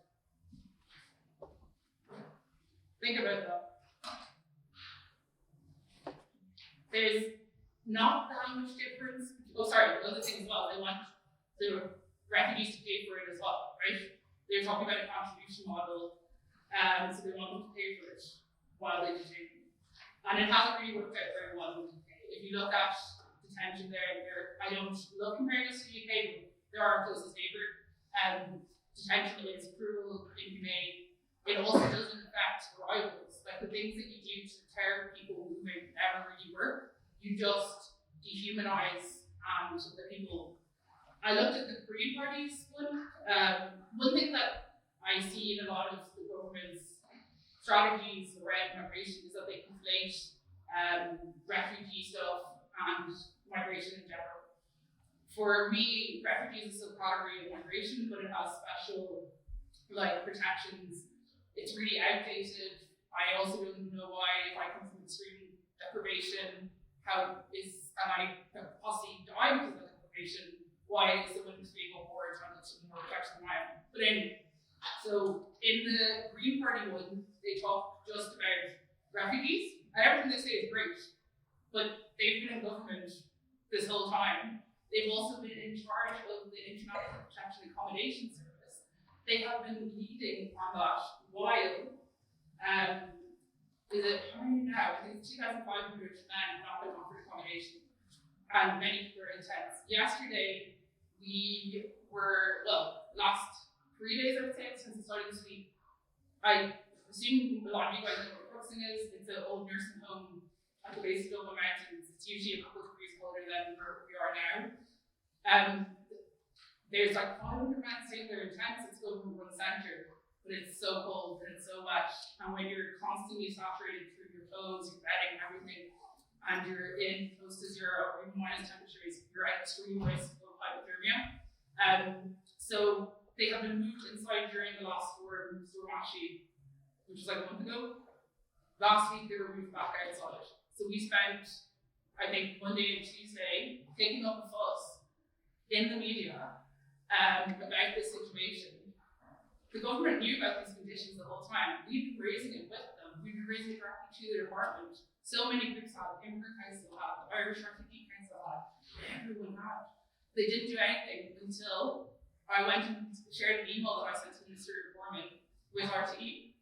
S12: Think about that. There's not that much difference. Oh, sorry, the other thing as well, they want the refugees to pay for it as well, right? They're talking about a contribution model, so they want them to pay for it while they detain them. And it hasn't really worked out very well in the UK. If you look at detention there, I don't love comparing this to the UK, but there are closest neighbour. Detention is cruel, inhumane. It also doesn't affect arrivals. Like the things that you do to deter people moving never really work. You just dehumanize the people. I looked at the Green Party's one. One thing that I see in a lot of the government's strategies around migration is that they conflate refugee stuff and migration in general. For me, refugees is a subcategory of migration, but it has special protections. It's really outdated. I also don't know why, if I come from extreme deprivation, and I possibly die because of deprivation, why is someone who's being more entitled to more protection than I am? But anyway, so in the Green Party one, they talk just about refugees, and everything they say is great, but they've been in government this whole time. They've also been in charge of the International Protection Accommodation Service. They have been leading on that while, how many now? I think it's 2,500 men have not been offered accommodation, and many people are intense. Yesterday, last 3 days, I would say, since the start of this week, I assuming a lot of you guys know what Crookston is. It's an old nursing home at the base of Dublin Mountains. It's usually a couple of degrees colder than where we are now. There's like 500 men staying there in tents. It's Goverment one centre, but it's so cold and it's so wet. And when you're constantly saturated through your clothes, your bedding, everything, and you're in close to zero or even minus temperatures, you're at extreme risk of hypothermia. So they have been moved inside during the last storm actually, which was like a month ago. Last week they were moved back outside. So we spent, I think, Monday and Tuesday taking up a fuss in the media about this situation. The government knew about these conditions the whole time. We've been raising it with them. We've been raising it directly to the department. So many groups had, Immigrant Council had, the Irish Refugee Council had, everyone had. They didn't do anything until I went and shared an email that I sent to the Minister of Goverment with RTE.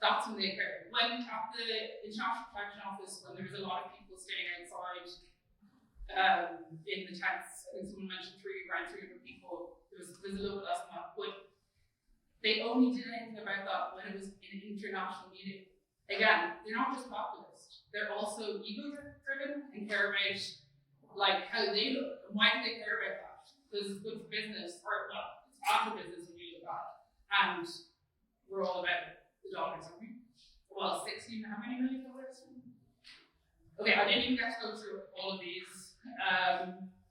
S12: That's when they cared. When at the International Protection Office, when there was a lot of people staying outside in the tents, I think someone mentioned around 300 people, there's a little bit less than that, but they only did anything about that when it was in international media. Again, they're not just populist, they're also ego-driven and care about like how they look. And why do they care about that? Because it's good for business, or well, it's bad for business when you look at it. And we're all about the dollars, aren't we? Well, 16, how many million dollars? Okay, I didn't even get to go through all of these.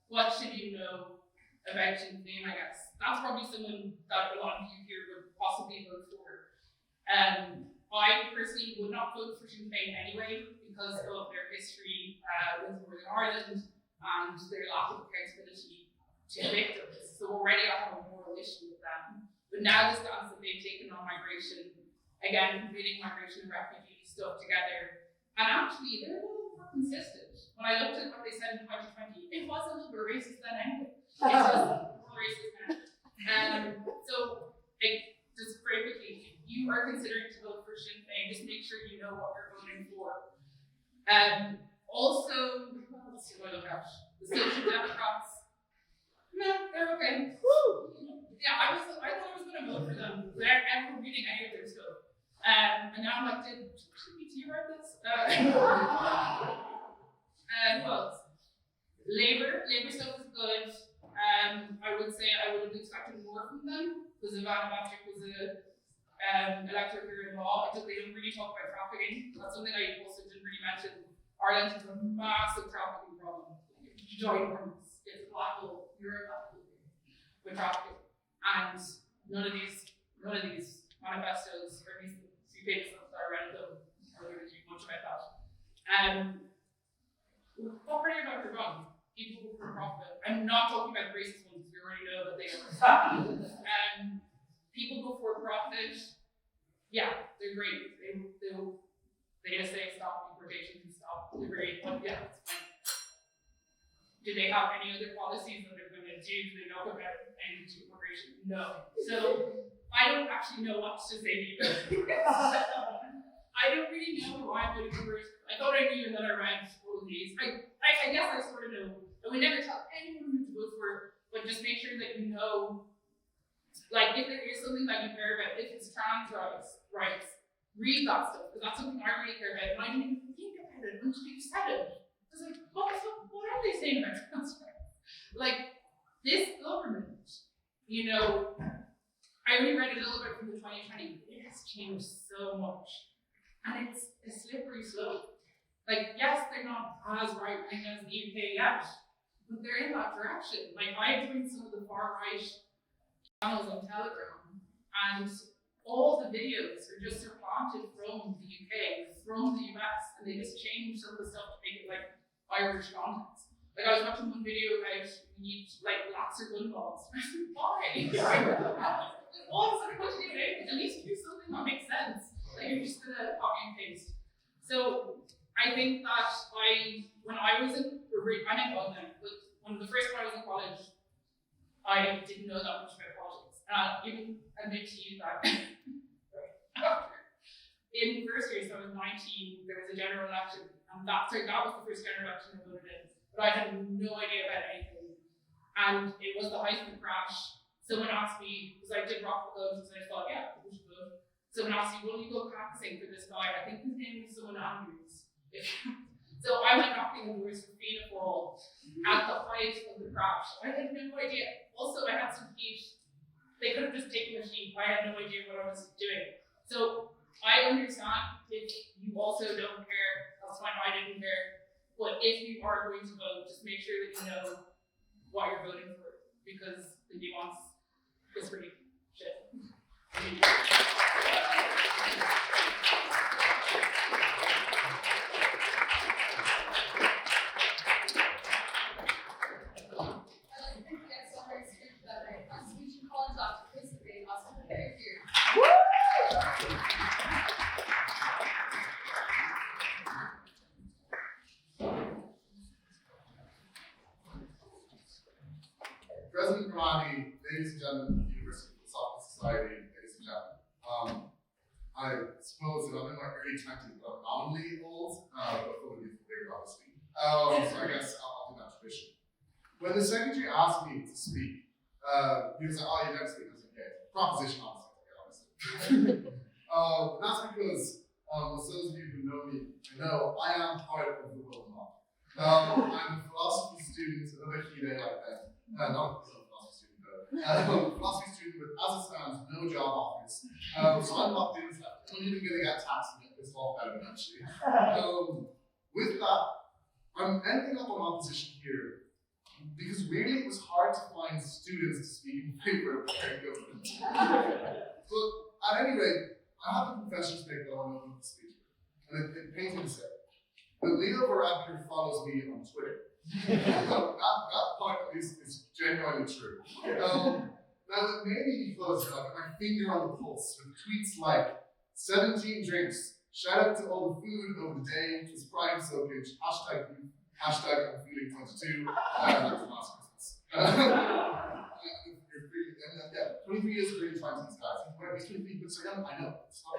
S12: What should you know about Sinn Féin, I guess? That's probably someone that a lot of you here would possibly vote for. I personally would not vote for Sinn Féin anyway because of their history with Northern Ireland and their lack of accountability to victims. So already I have a moral issue with them. But now the stance that they've taken on migration, again, reading migration and refugee stuff together, and actually they're a little more consistent. When I looked at what they said in 2020, it was a little bit racist then anyway. It's just more racist now. So, just very quickly, if you are considering to vote for Sinn Féin, just make sure you know what you're voting for. Also, let's see what I look at. The Social Democrats. No, they're okay. Woo! Yeah, I thought I was going to vote for them without ever reading any of their stuff. And now I'm like, did you write this? Who else? Labour stuff is good. I would say I would have expected more from them because Ivana Patrick was a elector here in law. They don't really talk about trafficking. That's something I also didn't really mention. Ireland has a massive trafficking problem. Ginormous. It's a black hole. You're a black hole with trafficking. And none of these manifestos, or at least the few pages that I read of them, are really doing much about that. What part of your doctor wrong? People for profit. I'm not talking about the racist ones, you already know that they are. People go for profit. Yeah, they're great. They just say stop deportation and stop delivery, but yeah, it's fine. Do they have any other policies that they're going to do? Do they know about ending immigration? No. So I don't actually know what to say to you. I don't really know why I'm voting for it. I thought I knew, and then I read all of these. I guess I sort of know. I would never tell anyone who to vote for, but just make sure that you know, like, if there is something that you care about, if it's trans rights, read that stuff, because that's something I really care about, and I didn't even think about it until you said it. I was like, what are they saying about trans rights? Like, this government, you know, I only read a little bit from the 2020, it has changed so much. And it's a slippery slope. Like, yes, they're not as right-wing as the UK yet, but they're in that direction. Like, I joined some of the far-right channels on Telegram, and all the videos are just supplanted from the UK, from the US, and they just change some of the stuff to make it like Irish content. Like, I was watching one video about we need like laxer gun laws. Why? What's the question about? At least do something that makes sense. Like, you're just gonna copy and paste. So I think that when I was in Goverment, but when the first time I was in college, I didn't know that much about politics. And I'll even admit to you that in first year, so I was 19, there was a general election, and that was the first general election I voted in. But I had no idea about anything. And it was the height of the crash. Someone asked me, because I did rock the vote, and I thought, yeah, people should vote. So when obviously when you go practicing for this guy, I think his name was someone Andrews. So I went knocking on doors for Fianna Fáil at the height of the crash. I had no idea. Also, I had some heat. They could have just taken the sheet. I had no idea what I was doing. So I understand if you also don't care. That's fine. I didn't care. But if you are going to vote, just make sure that you know what you're voting for, because the nuance is pretty shit.
S10: President Romani, ladies and gentlemen of the University Philosophical Society, ladies and gentlemen. I suppose that I'm in my early 20s, but I'm nominally old, but full of youthful vigor, obviously. So I guess I'll do that tradition. When the secretary asked me to speak, he was like, oh, you never speak. I was like, okay, proposition, honestly. That's because, as those of you who know me, know I am part of the world mob. I'm a philosophy student, another key day like that. Not a philosophy student, though. Philosophy student with, as it stands, no job offers. So I'm locked in, I'm even going to get taxed and get pissed off about it eventually. With that, I'm ending up on opposition here because really it was hard to find students to speak in favor of the current government. But at any rate, I have a confession to make that I'm open to speak. And it pains me to say. But Leo Varadkar follows me on Twitter. that part is genuinely true. Now, it may be because I've got my finger on the pulse with tweets like 17 drinks, shout out to all the food of the day, it was prime soakage, hashtag I'm feeling 22, that's last Christmas. Yeah, 23 years of early 20s, guys. You might be 23 but so young, I know. It's not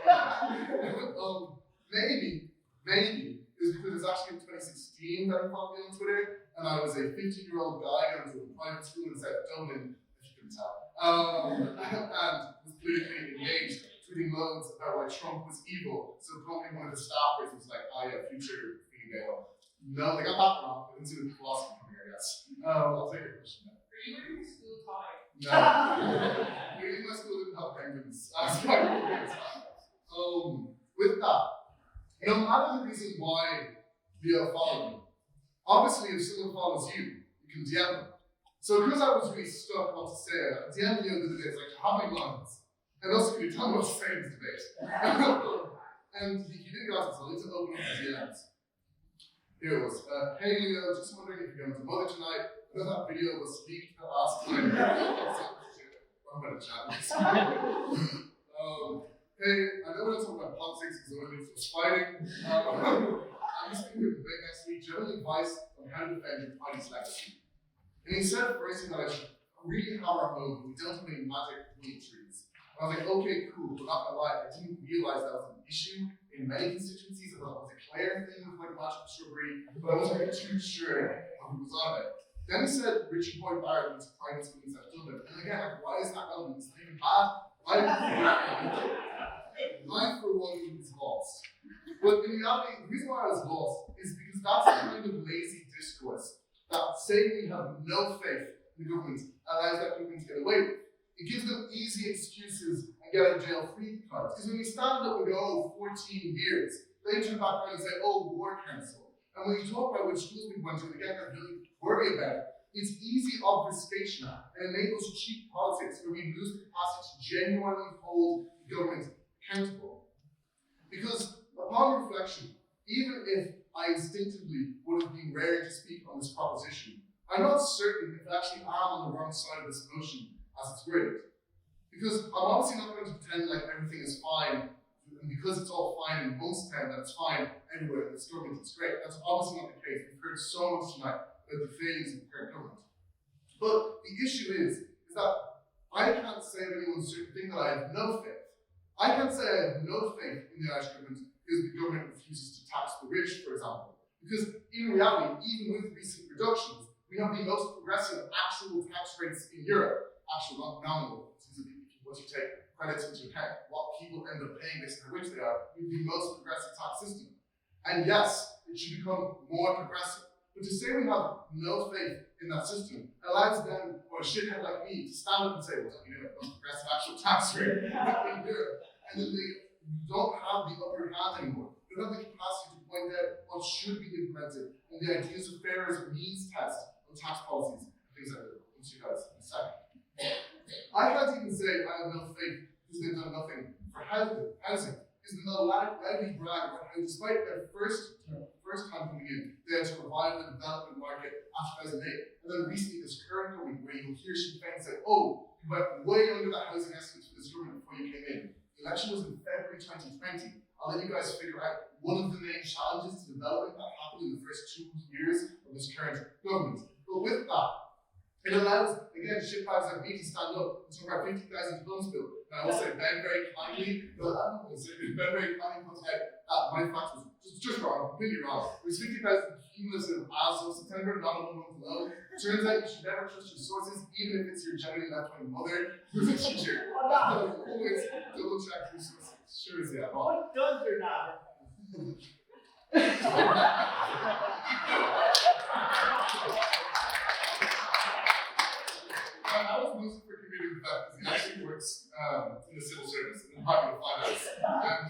S10: maybe is because it's actually in 2016 that I found me on Twitter, and I was a 15-year-old guy going to a private school in South Dublin, if you couldn't tell, and was politically engaged, tweeting loads about why Trump was evil. So probably one of the staffers was like, oh yeah, future female. No, they got that wrong. I didn't see the philosophy coming, I guess. I'll take your question now.
S12: Are you wearing your school tie?
S10: No. Really, my school didn't have penguins. With that, no matter the reason why they are following me, obviously if someone follows you, you can DM them. So because I was really stuck on what to say, I DM'd the other day, it's like, have my lines. And also, can you tell me what to say in this debate? And he didn't get out so I need to open up the DMs. Here it was. Hey Leo, just wondering if you're going to mother tonight. I know that video was leaked the last time. I'm going to chat. Hey, I know we're not talking about politics because everybody was fighting. I'm just thinking of debate next week, general advice on how to defend your party's legacy. And he said first that I should really hammer home, we don't have any magic point trees. And I was like, okay, cool, but not gonna lie, I didn't realize that was an issue in many constituencies. I thought it was a Clare thing with like magic shrubbery, but I wasn't really too sure what he was on about. Then he said Richard Boyd Barrett went to private school in South Dublin. And again, like, why is that relevant? It's not even bad. I, for one, was lost. But in reality, the reason why I was lost is because that's the kind of lazy discourse that saying we have no faith in the government allows that government to get away with. It gives them easy excuses and get out of jail free cards. Because when you stand up and go, oh, 14 years, they turn back around and say, oh, war council. And when you talk about which schools we went to, they get really worry about it. It's easy obfuscation and enables cheap politics where we lose the capacity to genuinely hold the government accountable. Because upon reflection, even if I instinctively would have been raring to speak on this proposition, I'm not certain if I actually am on the wrong side of this motion as it's worded. Because I'm obviously not going to pretend like everything is fine, and because it's all fine in Munstertown, that it's fine everywhere in this government, it's great. That's obviously not the case. We've heard so much tonight about the failings of the current government. But the issue is that I can't say of any one certain thing that I have no faith. I can't say I have no faith in the Irish government because the government refuses to tax the rich, for example. Because in reality, even with recent reductions, we have the most progressive actual tax rates in Europe. Actual, not nominal, what you take credits into account, what people end up paying based on which they are, with the most progressive tax system. And yes, it should become more progressive. But to say we have no faith in that system allows them, or a shithead like me, to stand up and say, well, you know, the most progressive actual tax rate in Europe. And then they don't have the upper hand anymore. They don't have the capacity to point out what should be implemented and the ideas of fair as means test on tax policies and things like that. I'll to you guys in a second. I can't even say I have no faith because they've done nothing for housing. Because they'll loudly brag about how despite their first time coming in, they had to revive the development market after 2008. And then recently this current government where you'll hear Sinn Féin say, oh, you went way under the housing estimates for this government before you came in. The election was in February 2020. I'll let you guys figure out one of the main challenges to development that happened in the first 2 years of this current government. But with that, it allows, again, shitbags like me to stand up and talk about 50,000 tons bill. And I will say Ben very kindly, Ben very kindly points out that my fact was just wrong, completely wrong. It was 50,000 cumulative as of September, not a 1 month alone. Turns out you should never trust your sources, even if it's your genuinely left-wing mother who's a teacher. Always double check your sources. Sure as yeah.
S9: What does your dad?
S10: I was mostly for community with that because he actually works in the civil service in the Department of Finance.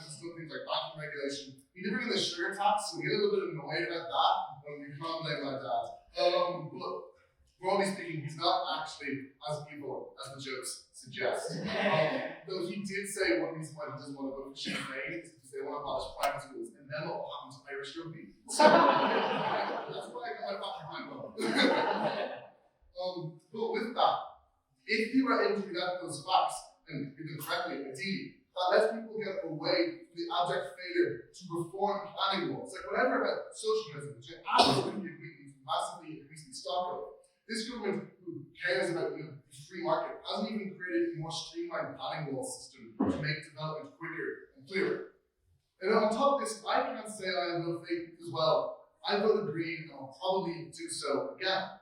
S10: Just doing things like banking regulation. He did bring in the sugar tax, so we get a little bit annoyed about that. We can't blame my dad. But broadly speaking, he's not actually as evil as the jokes suggest. Though he did say one reason why he doesn't want to vote for Sinn Féin is because they want to abolish private schools, and then what will happen to Irish rugby? So that's why I got my back behind them. But with that, if you are able to get those facts and you can correctly, ideally, that lets people get away from the abject failure to reform planning laws. Like whatever about socialism, which I absolutely agree needs to massively increase the stock of. This government who cares about the free market hasn't even created a more streamlined planning law system to make development quicker and clearer. And on top of this, I can't say I have no faith as well. I voted Green and I'll probably do so again.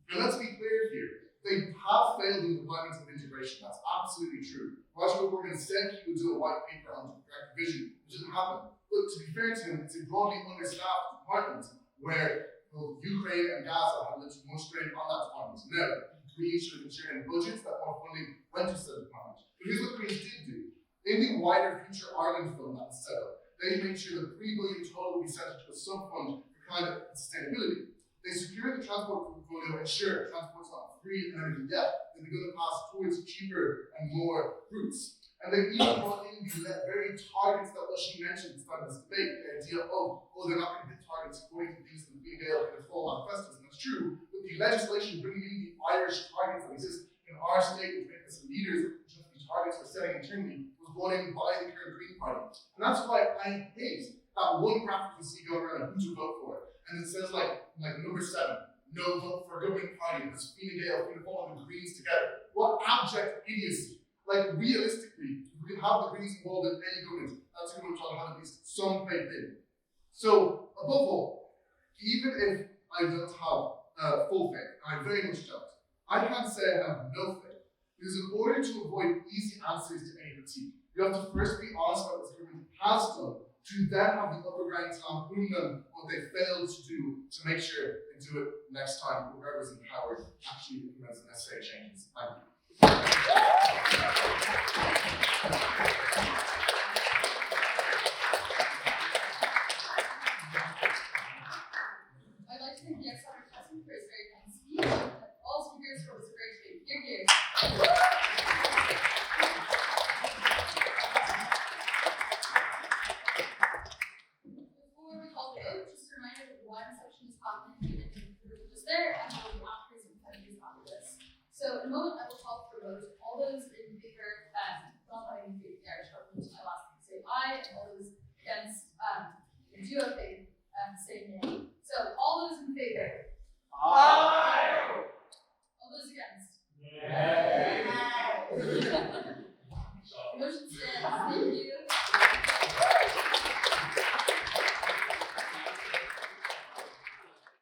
S10: And let's be clear here. They have failed in the deployment of integration. That's absolutely true. Roger O'Gorman said he would do a white paper on direct division, which didn't happen. But to be fair to him, it's a broadly understaffed department where both Ukraine and Gaza have lived too much strain on that department. No, Greens should have been sharing budgets that more funding went to said department. But here's what Greens did do. In the wider Future Ireland fund that was set up, they made sure that $3 billion total would be sent to a sub-fund for climate and sustainability. They secured the transport portfolio and sure, transport's not free and everything yet, they're going to pass towards cheaper and more routes. And they even brought in the very targets that she mentioned at the start of this debate, the idea of, they're not going to hit targets according to things that the Gael in the fall manifestos, and that's true, but the legislation bringing in the Irish targets that exist in our state, which make us leaders, which the targets we're setting internally, was brought in by the current Green Party. And that's why I hate that one graphic you see going around who to vote for. And it says like number 7, no vote for a government party because Fine Gael, Fianna Fáil, and the Greens together. What abject idiocy. Like realistically, if we can have the Greens involved in any government, that's a government I'll have at least some faith in. So, above all, even if I don't have full faith, and I very much don't, I can't say I have no faith. Because in order to avoid easy answers to any critique, you have to first be honest about what this government has done, to then have the upper ground to lampoon them what they failed to do to make sure they do it next time whoever's in power actually implements the necessary changes. Thank you.
S7: I'd like to thank the XOXO President for his very kind speech. All speakers for this great debate. Here, here. Before we call the vote, just a reminder that one section is happening just there, and we'll be after some countries after this. So in a moment, I will call for a vote. All those in favor of not having the Irish government, I'll ask you to say aye, and all those against do have faith say nay. So all those in favor? Aye. All those against? Nay.